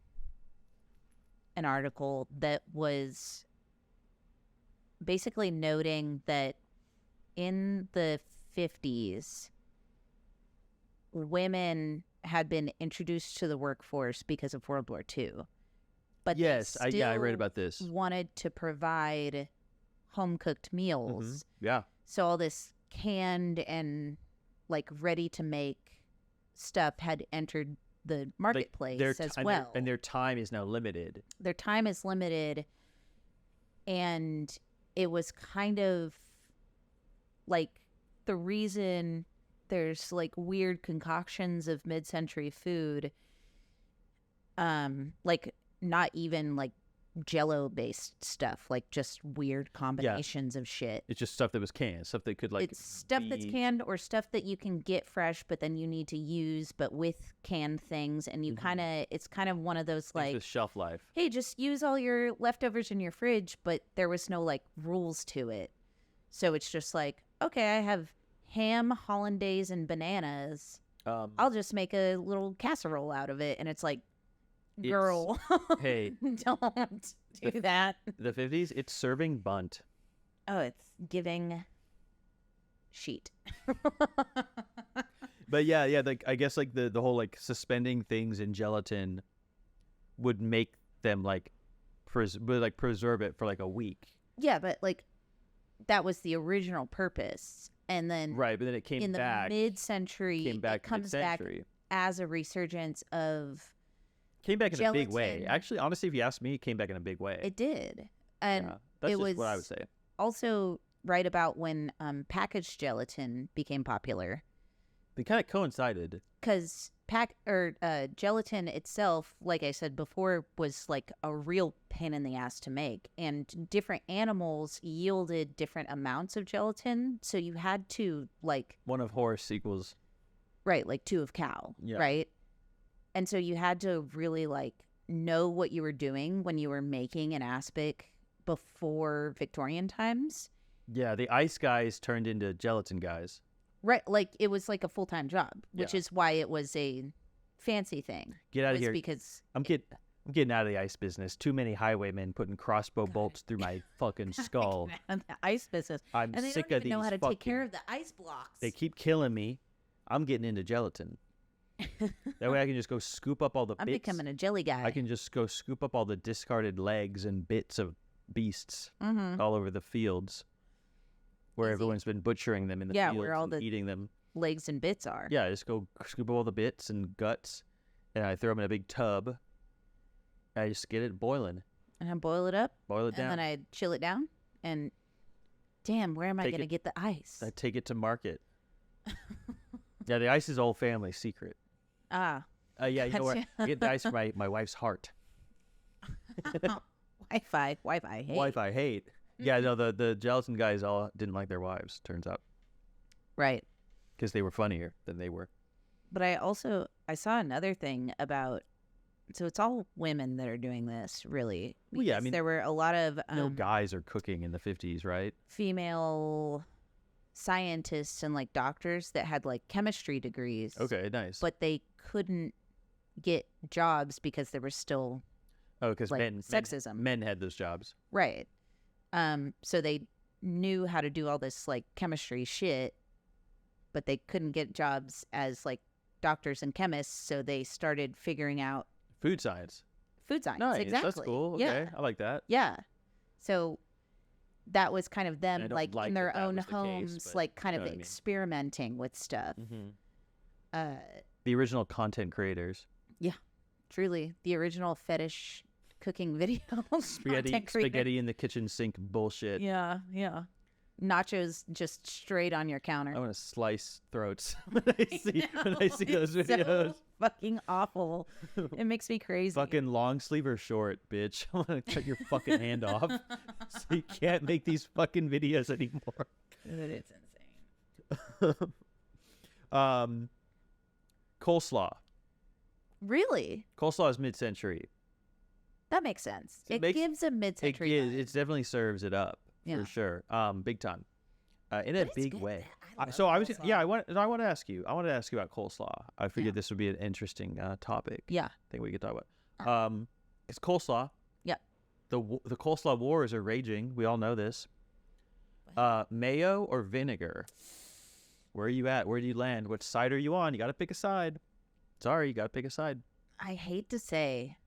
an article that was basically noting that in the 50s, women had been introduced to the workforce because of World War II. But yes, they I read about this. Wanted to provide home-cooked meals. Yeah. So all this canned and like ready-to-make stuff had entered the marketplace as well. And their time is now limited. Their time is limited, and it was kind of like the reason there's like weird concoctions of mid-century food, like not even like Jello based stuff, like just weird combinations of shit. It's just stuff that was canned, stuff that could like it's stuff that's canned or stuff that you can get fresh but then you need to use but with canned things, and you kind of it's kind of one of those like with shelf life. Hey, just use all your leftovers in your fridge, but there was no like rules to it. So it's just like, okay, I have ham, hollandaise, and bananas. I'll just make a little casserole out of it. And it's like, girl, hey, don't do that. The 50s, it's serving bunt. Oh, it's giving sheet. But yeah, like I guess like the whole like suspending things in gelatin would make them like preserve it for like a week. Yeah, but like that was the original purpose. And then right, but then it came back in the mid-century. It comes back as a resurgence of came back in gelatin. a big way. Actually, honestly, if you ask me, it came back in a big way. It did, and yeah, that's it just was what I would say. Also, right about when packaged gelatin became popular. They kind of coincided. Because gelatin itself, like I said before, was like a real pain in the ass to make. And different animals yielded different amounts of gelatin. So you had to like... One of horse equals... Right, like 2 of cow, right? And so you had to really like know what you were doing when you were making an aspic before Victorian times. Yeah, the ice guys turned into gelatin guys. Right, like it was like a full-time job, which is why it was a fancy thing. Get out of here! Because I'm getting out of the ice business. Too many highwaymen putting crossbow bolts through my fucking skull. The ice business. I'm and they sick don't of even know these how to take care of the ice blocks. They keep killing me. I'm getting into gelatin. That way I can just go scoop up all the I'm bits. becoming a jelly guy. I can just go scoop up all the discarded legs and bits of beasts all over the fields where Easy. everyone's been butchering them in the Yeah, fields where all and the eating them. legs and bits are. Yeah, I just go scoop up all the bits and guts, and I throw them in a big tub. I just get it boiling. And I boil it up. Boil it down. And then I chill it down. And damn, where am I going to get the ice? I take it to market. Yeah, the ice is old family secret. Ah. Yeah, you know where I get the ice from my wife's heart. Wi-Fi hate. Wi-Fi hate. Yeah, no, the gelatin guys all didn't like their wives, turns out. Right. Because they were funnier than they were. But I saw another thing about, so it's all women that are doing this, really. Well, yeah, I because mean, there were a lot of no guys are cooking in the 50s, right? female scientists and like doctors that had like chemistry degrees. Okay, nice. But they couldn't get jobs because there was still because like sexism. Men had those jobs. Right. So they knew how to do all this like chemistry shit, but they couldn't get jobs as like doctors and chemists, so they started figuring out Food science. food science. Nice. Exactly. That's cool. Okay. Yeah. I like that. Yeah. So that was kind of them I don't like like in their that own was the case, homes, but like kind you of know what I mean. experimenting with stuff. The original content creators. Truly the original fetish cooking video. Spaghetti in the kitchen sink bullshit. Yeah. Nachos just straight on your counter. I want to slice throats when I see those It's videos. so fucking awful. It makes me crazy. Fucking long sleeve or short, bitch. I want to cut your fucking hand off. So you can't make these fucking videos anymore. Dude, it's insane. Coleslaw. Really? Coleslaw is mid-century. That makes sense. It It makes- gives a mid-century vibe. It definitely serves it up Yeah. for sure. Big time. In But a it's big good. way. I love So I coleslaw. I want to ask you about coleslaw. I figured this would be an interesting topic. Yeah. I think we could talk about. It's coleslaw. Yeah. The coleslaw wars are raging. We all know this. Mayo or vinegar? Where are you at? Where do you land? What side are you on? You got to pick a side. Sorry, you got to pick a side. I hate to say,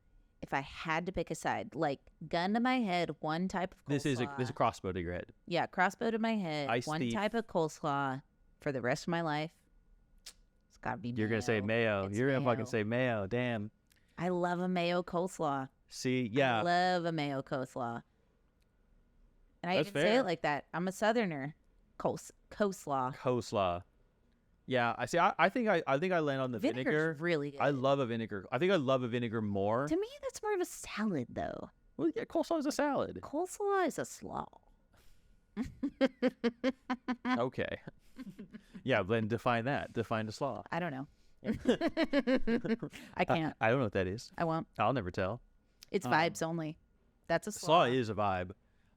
if I had to pick a side, like gun to my head, one type of coleslaw. This is a crossbow to your head. Yeah, crossbow to my head, Ice one thief. type of coleslaw for the rest of my life. It's got to be You're gonna say mayo. It's You're gonna fucking mayo. say mayo. Damn. I love a mayo coleslaw. See, I yeah. love a mayo coleslaw. And I That's even say fair. it like that. I'm a southerner. Coleslaw. Coleslaw. Yeah, I see. I think I land on the Vinegar's vinegar. really good. I love a vinegar. I think I love a vinegar more. To me, that's more of a salad, though. Well, yeah, coleslaw is a salad. Coleslaw is a slaw. Okay. Yeah, then define that. Define the slaw. I don't know. I can't. I don't know what that is. I won't. I'll never tell. It's vibes only. That's a Slaw slaw. is a vibe.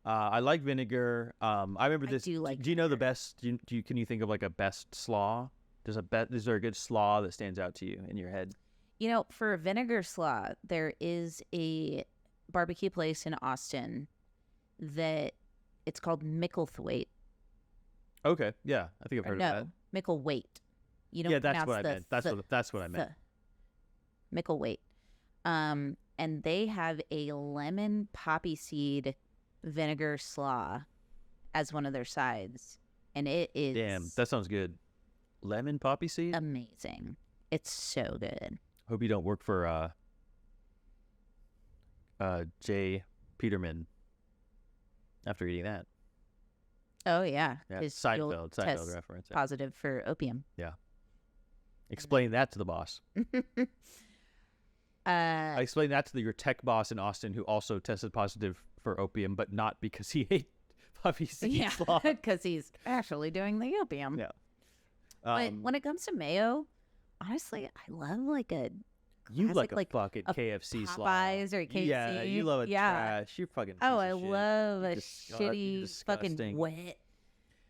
I like vinegar. I remember I this. do like Do you know the vinegar. best? Can you think of like a best slaw? Is there a good slaw that stands out to you in your head? You know, for a vinegar slaw, there is a barbecue place in Austin that it's called Micklethwaite. Okay, yeah, I think I've heard no, of that. Micklethwaite. You don't Yeah, that's pronounce what I the meant. That's what I meant. Micklethwaite. And they have a lemon poppy seed vinegar slaw as one of their sides, and it is Damn, that sounds good. Lemon poppy seed. amazing. It's so good. Hope you don't work for Jay Peterman after eating that. Oh yeah, Yeah, 'cause you'll Seinfeld test reference. Yeah. positive for opium. Explain that to the boss. I Uh, explained that to your tech boss in Austin, who also tested positive for opium, but not because he ate poppy seed yeah, slaw. because he's actually doing the opium. Yeah. But when it comes to mayo, honestly, I love like a You classic, like a fucking a KFC slaw. Popeyes or KFC. Yeah, you love it trash. You're fucking. Oh, piece I of shit. love a You're shitty fucking disgusting. wet.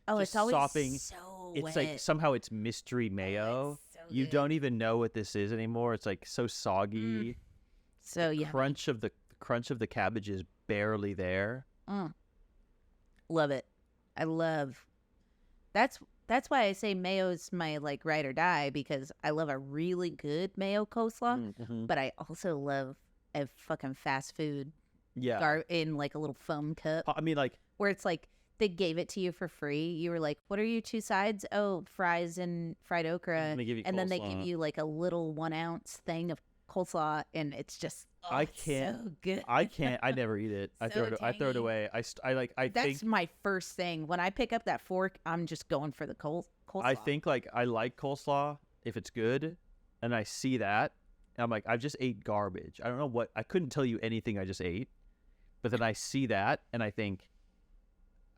Oh, Just it's always sopping. so It's wet. like somehow it's mystery mayo. so You good. don't even know what this is anymore. It's like so soggy. So yeah, Crunch of the cabbage is barely there. love it. I love. That's That's why I say mayo's my like ride or die, because I love a really good mayo coleslaw, Mm-hmm. but I also love a fucking fast food Yeah. in like a little foam cup I mean, like, where it's like they gave it to you for free. You were like, "What are your two sides?" "Oh, fries and fried okra." they give you And then they give coleslaw. you like a little 1 ounce thing of coleslaw, and it's just I it's can't- so good. I can't. I never eat it. I So throw it. I throw it tangy. away. I That's think. my first thing when I pick up that fork. I'm just going for the coleslaw. I think like I like coleslaw if it's good, and I see that, and I'm like, I've just ate garbage. I don't know what. I couldn't tell you anything I just ate, but then I see that, and I think,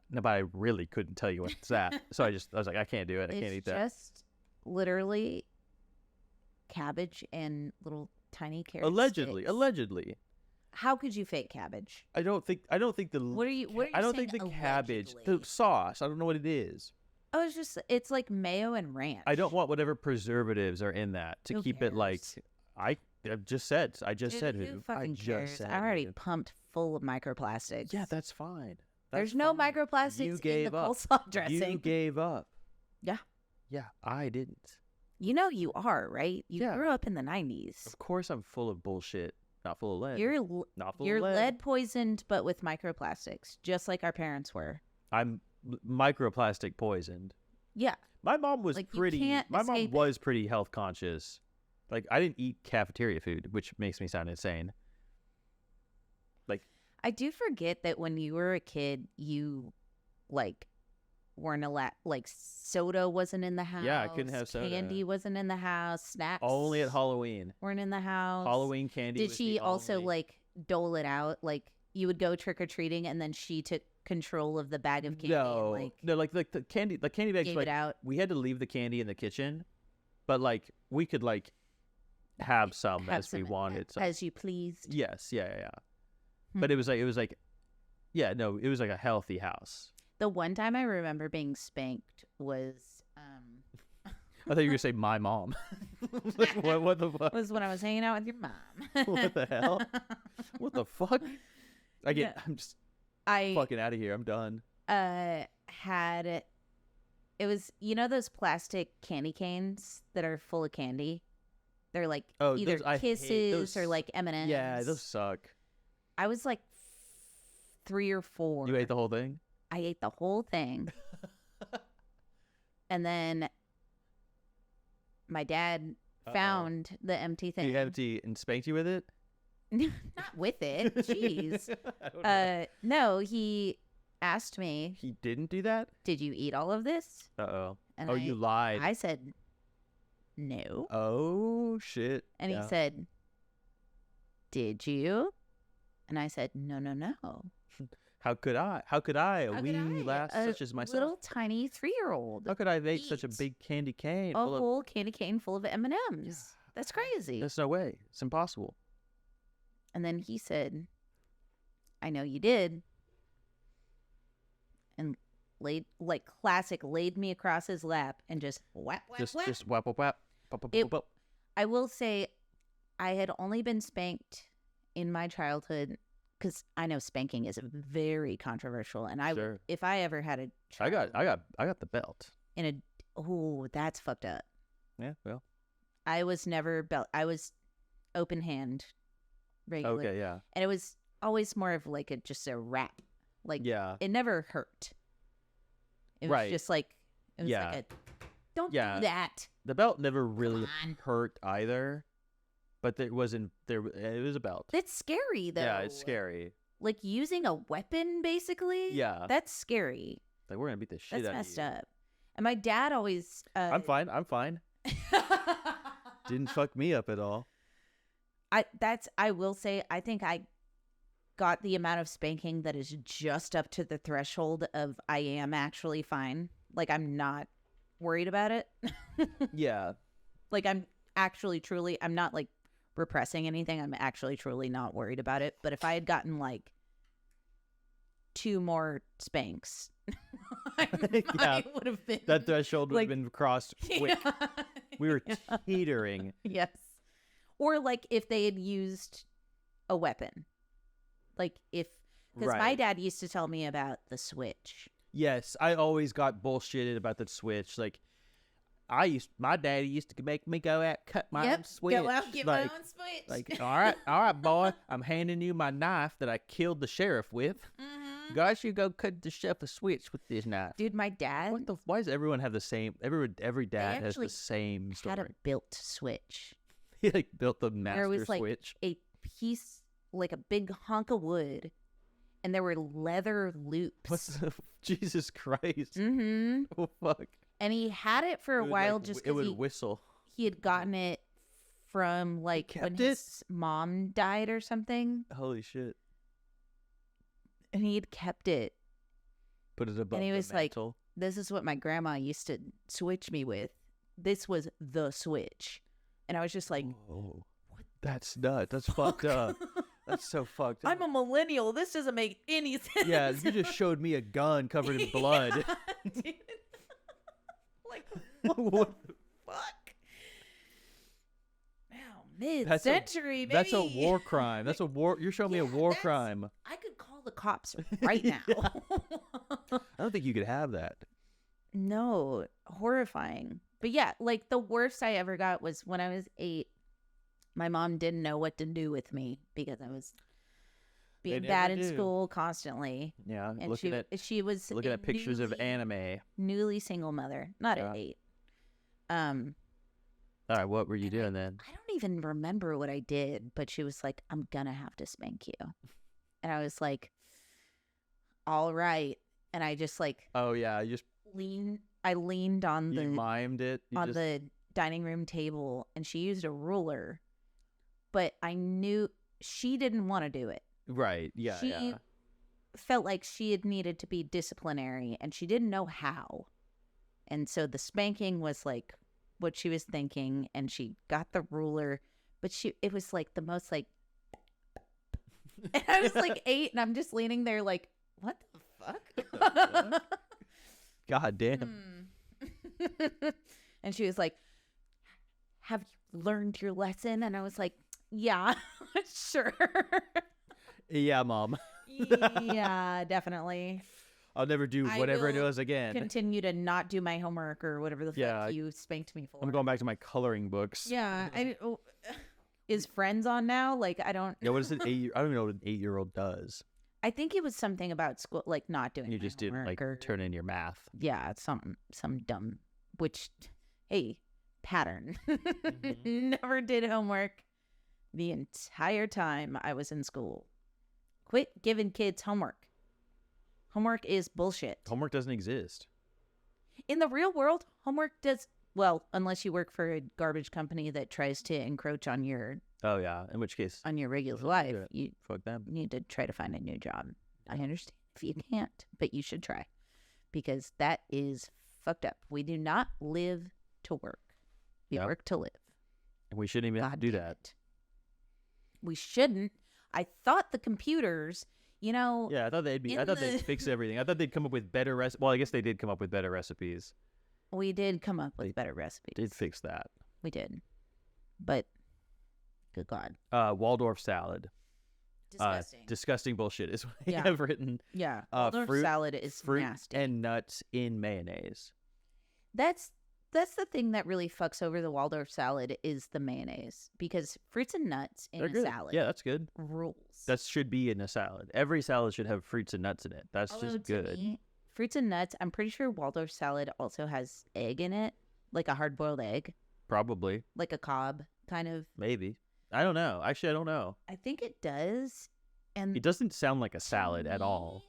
no, but I really couldn't tell you what's that. So I was like, I can't do it. I can't eat It's that. just literally cabbage and little tiny carrot Allegedly, sticks. allegedly. How could you fake cabbage? I don't think the. What are you I don't saying think the cabbage, allegedly? the sauce. I don't know what it is. Oh, it's like mayo and ranch. I don't want whatever preservatives are in that to Who keep it like. cares? I just said. I just Dude, said who who. fucking I just cares? said I'm already who. pumped full of microplastics. Yeah, that's fine. There's That's no fine. microplastics You in gave the up. coleslaw dressing. You gave up. Yeah. Yeah, I didn't. You know you are, right? You Yeah. grew up in the 90s. Of course, I'm full of bullshit. Not full of lead. Not full You're of lead. lead poisoned, but with microplastics, just like our parents were. I'm microplastic poisoned. Yeah. My mom was Like, you pretty. can't My mom escape it. was pretty health conscious. Like I didn't eat cafeteria food, which makes me sound insane. Like I do forget that when you were a kid, you like weren't allowed. Like soda wasn't in the house. Yeah, I couldn't have soda. Candy wasn't in the house. Snacks only at Halloween. weren't in the house. Halloween candy. Did was she the also only- like dole it out? Like you would go trick or treating, and then she took control of the bag of candy. No, and, like, no, like the candy bags. gave Like it out. we had to leave the candy in the kitchen, but like we could like have some Have as we some wanted. So. as you pleased. Yes, yeah. Hmm. But it was like, yeah, no, it was like a healthy house. The one time I remember being spanked was I thought you were gonna say my mom. Like, what the fuck? was when I was hanging out with your mom. What the hell? What the fuck? Yeah. I'm just I fucking out of here. I'm done. had it was, you know, those plastic candy canes that are full of candy. They're like Oh, either those- I hate Kisses or those. like M&Ms. Yeah, those suck. I was like 3 or 4. You ate the whole thing? I ate the whole thing. And then my dad Uh-oh. found the empty thing. He empty and spanked you with it? Not with it. Jeez. I don't know. No, he asked me, He didn't do that? "Did you eat all of this?" Uh-oh. And Oh, you lied. I said, "No." Oh, shit. And Yeah. he said, "Did you?" And I said, "No, no, no." How could I? How could I? A How wee could I, lass a such as myself. little tiny 3-year-old, How could I have ate such a eat big candy cane a full of... whole candy cane full of M&Ms? That's crazy. There's no way. It's impossible. And then he said, "I know you did." And laid me across his lap and just whap, whap, Just whap. whap, whap, whap. Pop, pop, It- pop, pop. I will say I had only been spanked in my childhood because I know spanking is very controversial. And Sure. if I ever had a I child got the belt. in a, oh, that's fucked up. Yeah, well. I was never I was open hand regular. Okay, yeah. And it was always more of like just a rap. Like Yeah. it never hurt. It was Right. just like, it was Yeah. like don't Yeah. do that. The belt never really on. hurt either, but there wasn't there. It was a belt. That's scary though. Yeah, it's scary. Like using a weapon basically. Yeah, That's scary. like we're gonna beat the shit That's out messed of you. up. And my dad always I'm fine. I'm fine. Didn't fuck me up at all. I will say I think I got the amount of spanking that is just up to the threshold of I am actually fine. Like I'm not worried about it. Yeah, Like I'm actually truly I'm not like repressing anything. I'm actually truly not worried about it. But if I had gotten like 2 more spanks, I Yeah. would have been that threshold would Like- have been crossed quick. Yeah. We were Yeah. teetering. Yes. Or like if they had used a weapon. Like if because my Right. dad used to tell me about the switch. Yes, I always got bullshitted about the switch. Like, my daddy used to make me go out cut my own switch. Go out, get my own switch. Like, all right, boy, I'm handing you my knife that I killed the sheriff with. Mm-hmm. Guys, you go cut the sheriff a switch with this knife. Dude, my dad Why does everyone have the same? Every dad has the actually same story. had a built switch. He like built the master There was like switch. a piece, like a big hunk of wood, and there were leather loops. Jesus Christ? Mm-hmm. Oh fuck! And he had it for a while just it would because whistle. he had gotten it from like when kept his mom died or something, Holy shit! and he had kept it. Put it above And he the was like, mantle. This is what my grandma used to switch me with. This was the switch. And I was just like, "Oh, that's nuts. That's fucked up. That's so fucked up." I'm a millennial. This doesn't make any sense. Yeah, you just showed me a gun covered in blood. Yeah, dude. Like, What the fuck? Now, mid-century, baby. That's a war crime. That's a war. You're showing me a war that's- crime. I could call the cops right now. I don't think you could have that. No, horrifying. But yeah, like the worst I ever got was when I was 8. My mom didn't know what to do with me because I was being They bad never in do. school constantly. Yeah, And looking she was at a pictures of anime. newly single mother, not Yeah. at 8. All right, what were you doing then? I don't even remember what I did, but she was like, I'm gonna have to spank you. And I was like, all right. And I just like Oh yeah, you just leaned on you mimed it. You on just, the dining room table, and she used a ruler, but I knew she didn't want to do it. right. Yeah, She yeah. felt like she had needed to be disciplinary, and she didn't know how. And so the spanking was like what she was thinking, and she got the ruler, but it was like the most like, and I was like 8, and I'm just leaning there like, what the fuck? God damn. And she was like, have you learned your lesson? And I was like, yeah, sure. Yeah, mom. Yeah, definitely. I'll never do I whatever it will was again. Continue to not do my homework or whatever the Yeah, fuck you spanked me for. I'm going back to my coloring books. Yeah. Is Friends on now? Like, I don't. Yeah, what is it? I don't even know what an 8-year-old does. I think it was something about school, like not doing. You my just didn't like homework or- turn in your math. Yeah, it's some dumb. Which, hey, pattern. Never did homework the entire time I was in school. Quit giving kids homework. Homework is bullshit. Homework doesn't exist. In the real world, homework does well, unless you work for a garbage company that tries to encroach on your Oh yeah, in which case, regular do life. it. You fuck them. need to try to find a new job. I understand if you can't, but you should try because that is fucked up. We do not live to work. We Yep. work to live. And we shouldn't even have to God do damn that. it. We shouldn't. I thought the computers, Yeah, I thought they'd the- fix everything. I thought they'd come up with better Well, I guess they did come up with better recipes. we did come up with They better recipes. Did fix that. We did. But good God. Waldorf salad. Disgusting. Disgusting bullshit is what Yeah. I have written. Yeah. fruit- Fruit salad is Fruit nasty. and nuts in mayonnaise. That's the thing that really fucks over the Waldorf salad is the mayonnaise because fruits and nuts in They're a good. salad Yeah, that's good. rules. That should be in a salad. Every salad should have fruits and nuts in it. That's Although just to good. me, fruits and nuts, I'm pretty sure Waldorf salad also has egg in it, like a hard-boiled egg, Probably. like a Cobb kind of. Maybe. I don't know. Actually, I don't know. I think it does. And It doesn't sound like a to salad at all.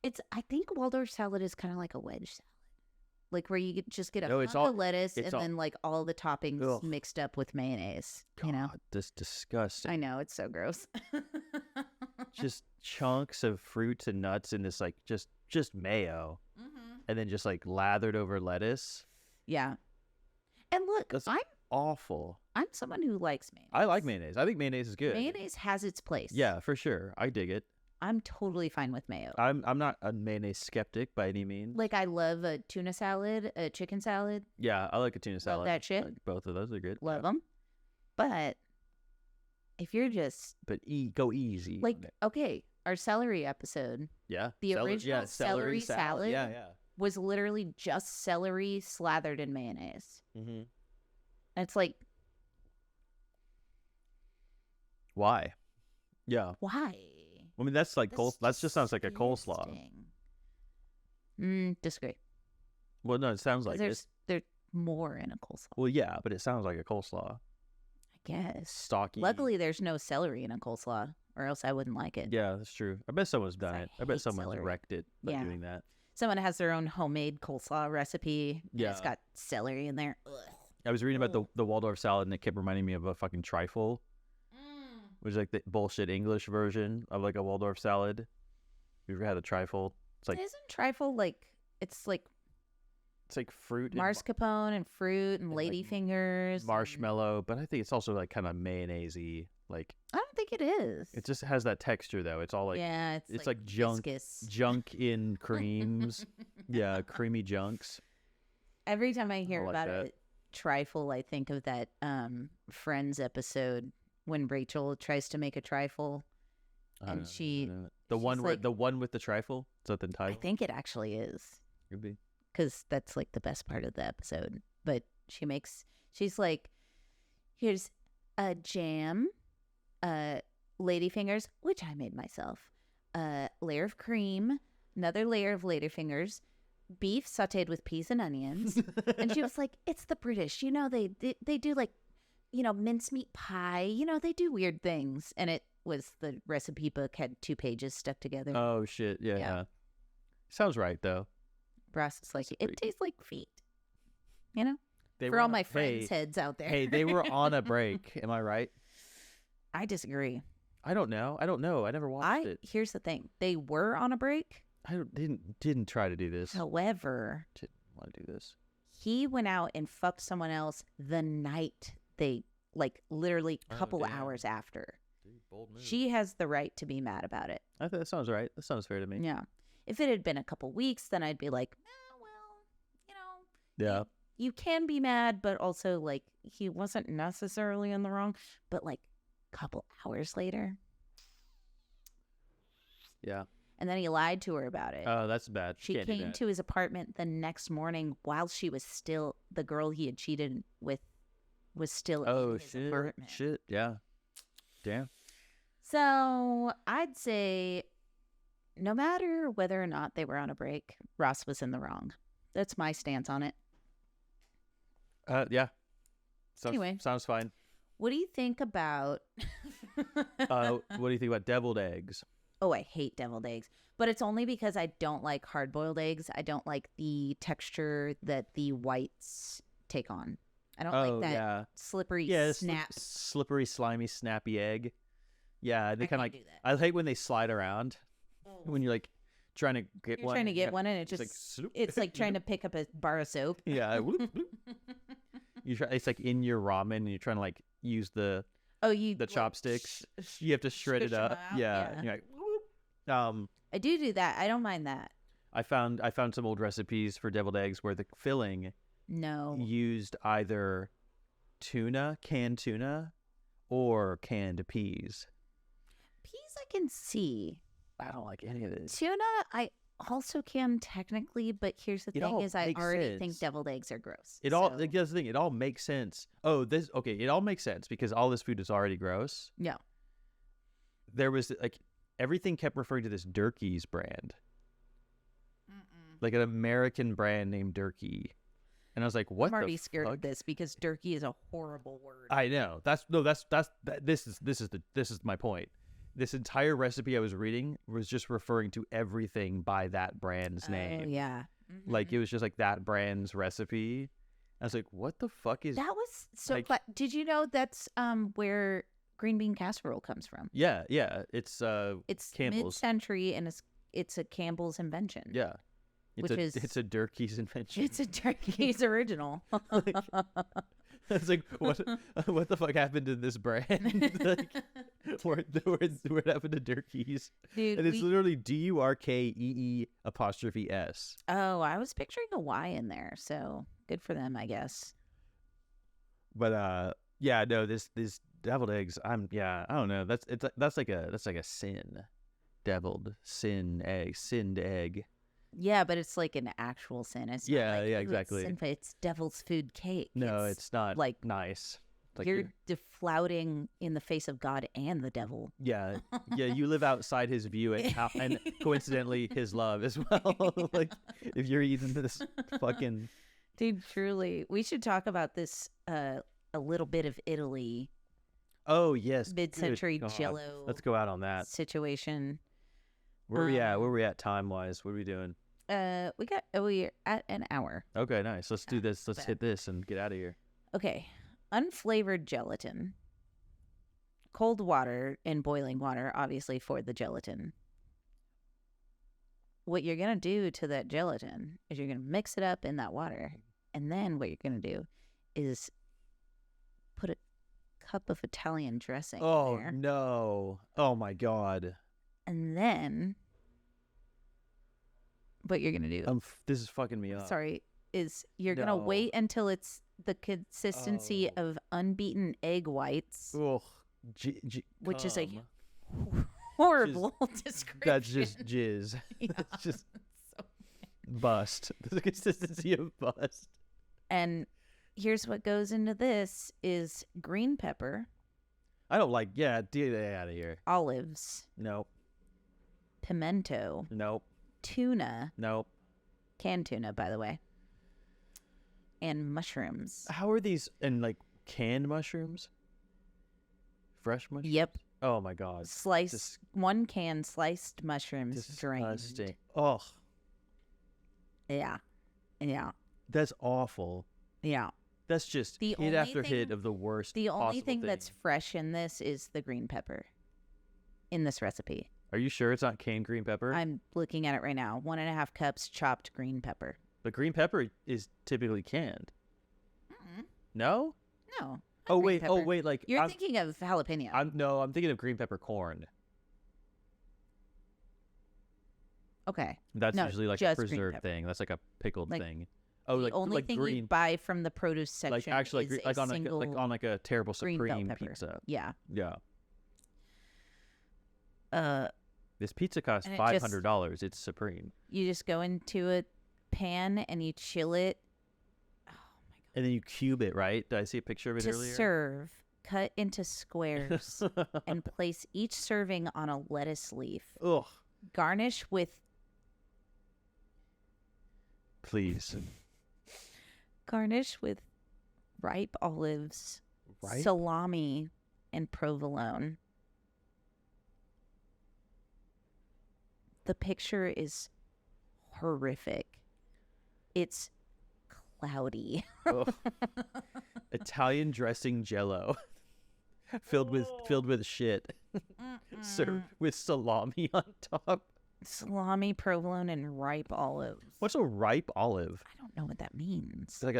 me, I think Waldorf salad is kind of like a wedge salad. Like where you just get a No, hunk it's all- of lettuce and it's all- then like all the toppings Ugh. mixed up with mayonnaise. You know? God, this disgusting. I know, it's so gross. Just chunks of fruits and nuts in this like just mayo, and then just like lathered over lettuce. Yeah. And look, That's I'm awful. someone who likes mayonnaise. I like mayonnaise. I think mayonnaise is good. Mayonnaise has its place. Yeah, for sure. I dig it. I'm totally fine with mayo. I'm not a mayonnaise skeptic by any means. Like I love a tuna salad, a chicken salad. Yeah, I like a tuna salad. that shit. Like, both of those are good. Love them. But if you're just But go easy. like, on it. okay, our celery episode, Yeah. the original celery salad Yeah, yeah. was literally just celery slathered in mayonnaise. Mm-hmm. And it's like, Why? Yeah. why? I mean, that's like That's that just sounds like a coleslaw. Disagree. Well, no, it sounds 'Cause like it. there's more in a coleslaw, Well, yeah, but it sounds like a coleslaw. I guess. Stocky. Luckily, there's no celery in a coleslaw, or else I wouldn't like it. Yeah, that's true. I bet someone's done I it. I bet hate someone's celery. wrecked it by Yeah. doing that. Someone has their own homemade coleslaw recipe. And it's Yeah. got celery in there. Ugh. I was reading about the Waldorf salad, and it kept reminding me of a fucking trifle, which is like the bullshit English version of like a Waldorf salad. You ever had a trifle? It's like Isn't trifle like it's like fruit, and mascarpone and fruit and and, like, ladyfingers, and- marshmallow, but I think it's also like kind of mayonnaise-y. Like I don't think it is. it just has that texture though. It's all like yeah, it's like junk, viscous. junk in creams. Yeah, creamy junks. Every time I hear like about that. it, trifle, I think of that Friends episode when Rachel tries to make a trifle. I don't And know, she- I don't know. the she's one where like- the one with the trifle. Is that the I title? think it actually is. Could be. Because that's like the best part of the episode. But she's like, here's a jam, ladyfingers, which I made myself, a layer of cream, another layer of ladyfingers, beef sauteed with peas and onions. And she was like, it's the British, they do like, mincemeat pie, they do weird things. And it was the recipe book had 2 pages stuck together. Oh shit! Yeah, Yeah. yeah. Sounds right though. Ross is like, That's pretty it tastes like feet. You know, They for were all on a- my friends' heads out there. Hey, they were on a break. Am I right? I disagree. I don't know. I never watched it. Here's the thing: they were on a break. Didn't try to do this. However, Didn't want to do this. he went out and fucked someone else the night they literally Oh, couple damn. hours after. Dude, bold move. She has the right to be mad about it. I think that sounds right. That sounds fair to me. Yeah. If it had been a couple weeks, then I'd be like, Yeah. you can be mad, but also he wasn't necessarily in the wrong. But couple hours later, Yeah. and then he lied to her about it. Oh, that's bad. She Can't do came that. to his apartment the next morning while she was still the girl he had cheated with was still Oh in his shit! apartment. Shit! Yeah. Damn. So I'd say no matter whether or not they were on a break, Ross was in the wrong. That's my stance on it. Yeah. Anyway. Sounds fine. What do you think about What do you think about deviled eggs? Oh, I hate deviled eggs. But it's only because I don't like hard-boiled eggs. I don't like the texture that the whites take on. I don't like that yeah. slippery Yeah, snap. slippery, slimy, snappy egg. Yeah, they I kind of can't do that. I hate when they slide around when you're trying to get You're one. trying to and get you- one and it it's just sloop. it's like trying to pick up a bar of soap. Yeah. whoop, whoop. It's like in your ramen, and you're trying to use the Oh, you the chopsticks. You have to shred it squish 'em up. out, Yeah. yeah. And you're like, whoop. I do that. I don't mind that. I found some old recipes for deviled eggs where the filling No. used either canned tuna, or canned peas. Peas I can see. I don't like any of this. Tuna I also can technically, but here's the It thing all is I makes already think sense. deviled eggs are gross. It all that's the thing. It all makes sense. Oh, it all makes sense because all this food is already gross. Yeah. There was everything kept referring to this Durkee's brand, like an American brand named Durkee, and I was like, "What?" I'm already the scared fuck? of this because turkey is a horrible word. I know. This is my point. This entire recipe I was reading was just referring to everything by that brand's Oh, name. yeah. Like it was just like that brand's recipe. I was like, "What the fuck is?" That was so like- did you know that's where green bean casserole comes from? Yeah. It's It's Campbell's. mid-century and it's a Campbell's invention. Yeah. Which is- it's a Durkee's invention. It's a turkey's original. It's like what the fuck happened to this brand? Like, where it happened to Durkee's? Dude, And it's literally DURKEE''S. oh, I was picturing a Y in there, so good for them, I guess. But yeah, no, this deviled eggs. I don't know. That's like a sin. Deviled sinned egg. Yeah, but it's like an actual sin. It's not Yeah, like, yeah, "Ooh, exactly. It's sinful. It's devil's food cake. No, it's not like nice. Like you're deflouting in the face of God and the devil. yeah, you live outside his view and coincidentally his love as well. Like if you're eating this fucking Dude, truly. We should talk about this a little bit of Italy oh yes, mid-century good God. Jello Let's go out on that. situation. Where we at? Where we at time wise? What are we doing? We're at an hour. Okay, nice. Let's do this. Let's hit this and get out of here. Okay. Unflavored gelatin. Cold water and boiling water, obviously, for the gelatin. What you're going to do to that gelatin is you're going to mix it up in that water. And then what you're going to do is put a cup of Italian dressing Oh, in there. no. Oh, my God. And then what you're going to do, This is fucking me up. is you're going to wait until it's the consistency of unbeaten egg whites, Ugh. which is a cum. horrible description. That's just jizz. Yeah. That's just bust. The consistency of bust. And here's what goes into this is green pepper, I don't like, get out of here. olives, Nope. pimento, Nope. tuna, Nope. canned tuna, by the way, and mushrooms. How are these, and like canned mushrooms? Fresh mushrooms? Yep. Oh my God. Sliced, 1 can sliced mushrooms drained. Disgusting. Oh, Yeah. Yeah. that's awful. Yeah. That's just The hit only after hit thing- of the worst. The only possible thing that's fresh in this is the green pepper in this recipe. Are you sure it's not canned green pepper? I'm looking at it right now. 1.5 cups chopped green pepper. But green pepper is typically canned. Mm-mm. No? No. not Oh green wait. pepper. Oh wait. Like You're I'm thinking of jalapeno. I'm thinking of green pepper corn. Okay. That's No, usually like a just green preserved pepper. thing. That's like a pickled Like, thing. Oh, The like only like thing green, you buy from the produce section like actually is like a on single like on like a terrible green bell supreme pepper. pizza. Yeah. Yeah. Uh, This pizza costs And it just- $500. It's supreme. you just go into a pan and you chill it. Oh my god. And then you cube it, right? Did I see a picture of it To earlier? serve, cut into squares and place each serving on a lettuce leaf. Ugh. Garnish with Please. ripe olives, Right? salami, and provolone. The picture is horrific. It's cloudy. Ugh. Italian dressing jello. filled with shit. Served with salami on top. Salami, provolone, and ripe olives. What's a ripe olive? I don't know what that means. It's like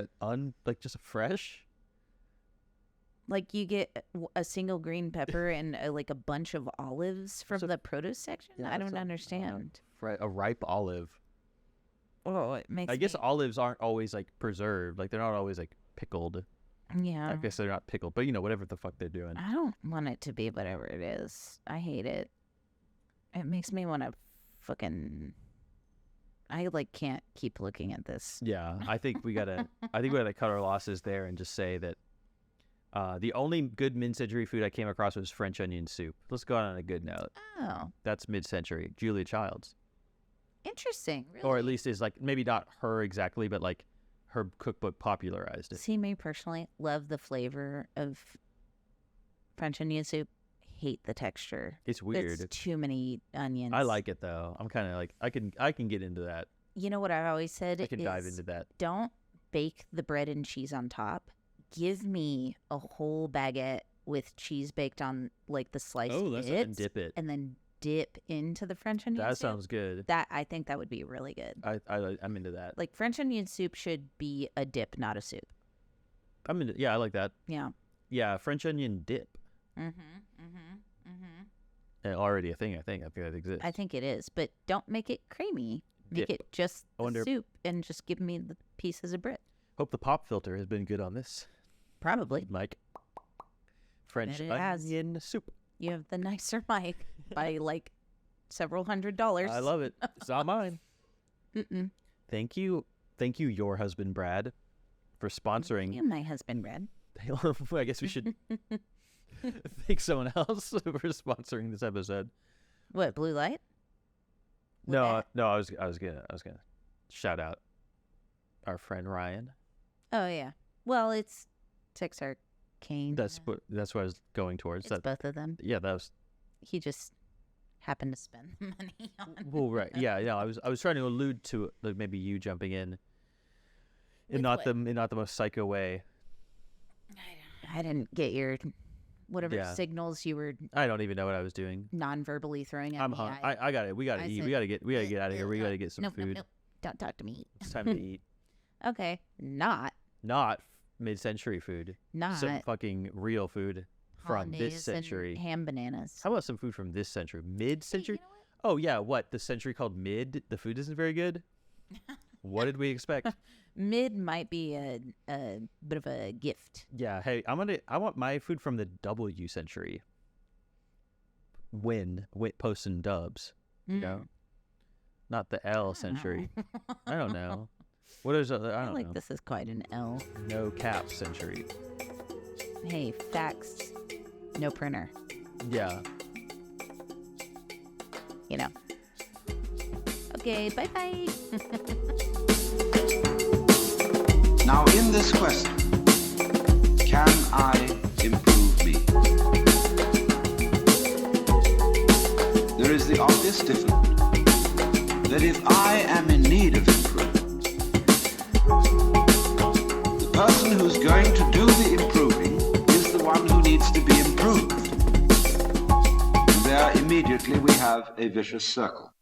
like just a fresh? Like you get a single green pepper and like a bunch of olives from So- the produce section? Yeah, I that's don't understand. A ripe olive. Oh, it makes I guess me- olives aren't always like preserved. Like they're not always like pickled. Yeah. I guess they're not pickled, but whatever the fuck they're doing. I don't want it to be whatever it is. I hate it. It makes me want to fucking. I like can't keep looking at this. Yeah, I think we gotta cut our losses there and just say that the only good mid-century food I came across was French onion soup. Let's go out on a good note. Oh, That's mid-century. Julia Childs, interesting. Really? or at least is like maybe not her exactly, but like her cookbook popularized it. See, me personally, love the flavor of French onion soup. Hate the texture. It's weird. It's too many onions. I like it though. I'm kind of like I can get into that. You know what I've always said I can is dive into that. don't bake the bread and cheese on top. Give me a whole baguette with cheese baked on like the sliced And bits, dip it. and then dip into the French onion That soup. sounds good. That I think that would be really good. I'm into that. Like French onion soup should be a dip, not a soup. I'm into I like that. Yeah. Yeah, French onion dip. Already a thing. I think that exists. I think it is, but don't make it creamy. Make Dip. it just I wonder- soup and just give me the pieces of bread. Hope the pop filter has been good on this, Probably. Mike. French Bet it has. onion soup. You have the nicer mic by like several $100s. I love it. It's not mine. Mm-mm. Thank you, your husband Brad, for sponsoring. You, my husband, Brad. I guess we should thank someone else for sponsoring this episode. What, Blue Light? No, I was gonna shout out our friend Ryan. Oh yeah. Well, it's Texarkana. That's what I was going towards. It's both of them. Yeah, that was. He just happened to spend the money on. Well, right. Yeah. I was trying to allude to like maybe you jumping in not the most psycho way. I didn't get your whatever Yeah. signals you were I don't even know what I was doing. non-verbally throwing at I'm me. hungry. I got it. We got to eat. said, We got to get out of here. We got to get some nope, food. Nope. Don't talk to me. It's time to eat. Okay, not Mid-century food. not Some fucking real food from this Hollandaise and century. ham bananas. How about some food from this century? Mid-century? Hey, you know Oh yeah, what? The century called mid? The food isn't very good? What did we expect? Mid might be a bit of a gift. Yeah, hey, I want my food from the W century. Win posts and dubs, you know? Not the L century. I don't know. What is I I don't like know. this is quite an L. No cap century. Hey, fax, no printer. Yeah. You know. Okay, bye-bye. Now, in this question, can I improve me? There is the obvious difficulty that if I am in need of improvement, the person who's going to do the improving is the one who needs to be improved. And there immediately we have a vicious circle.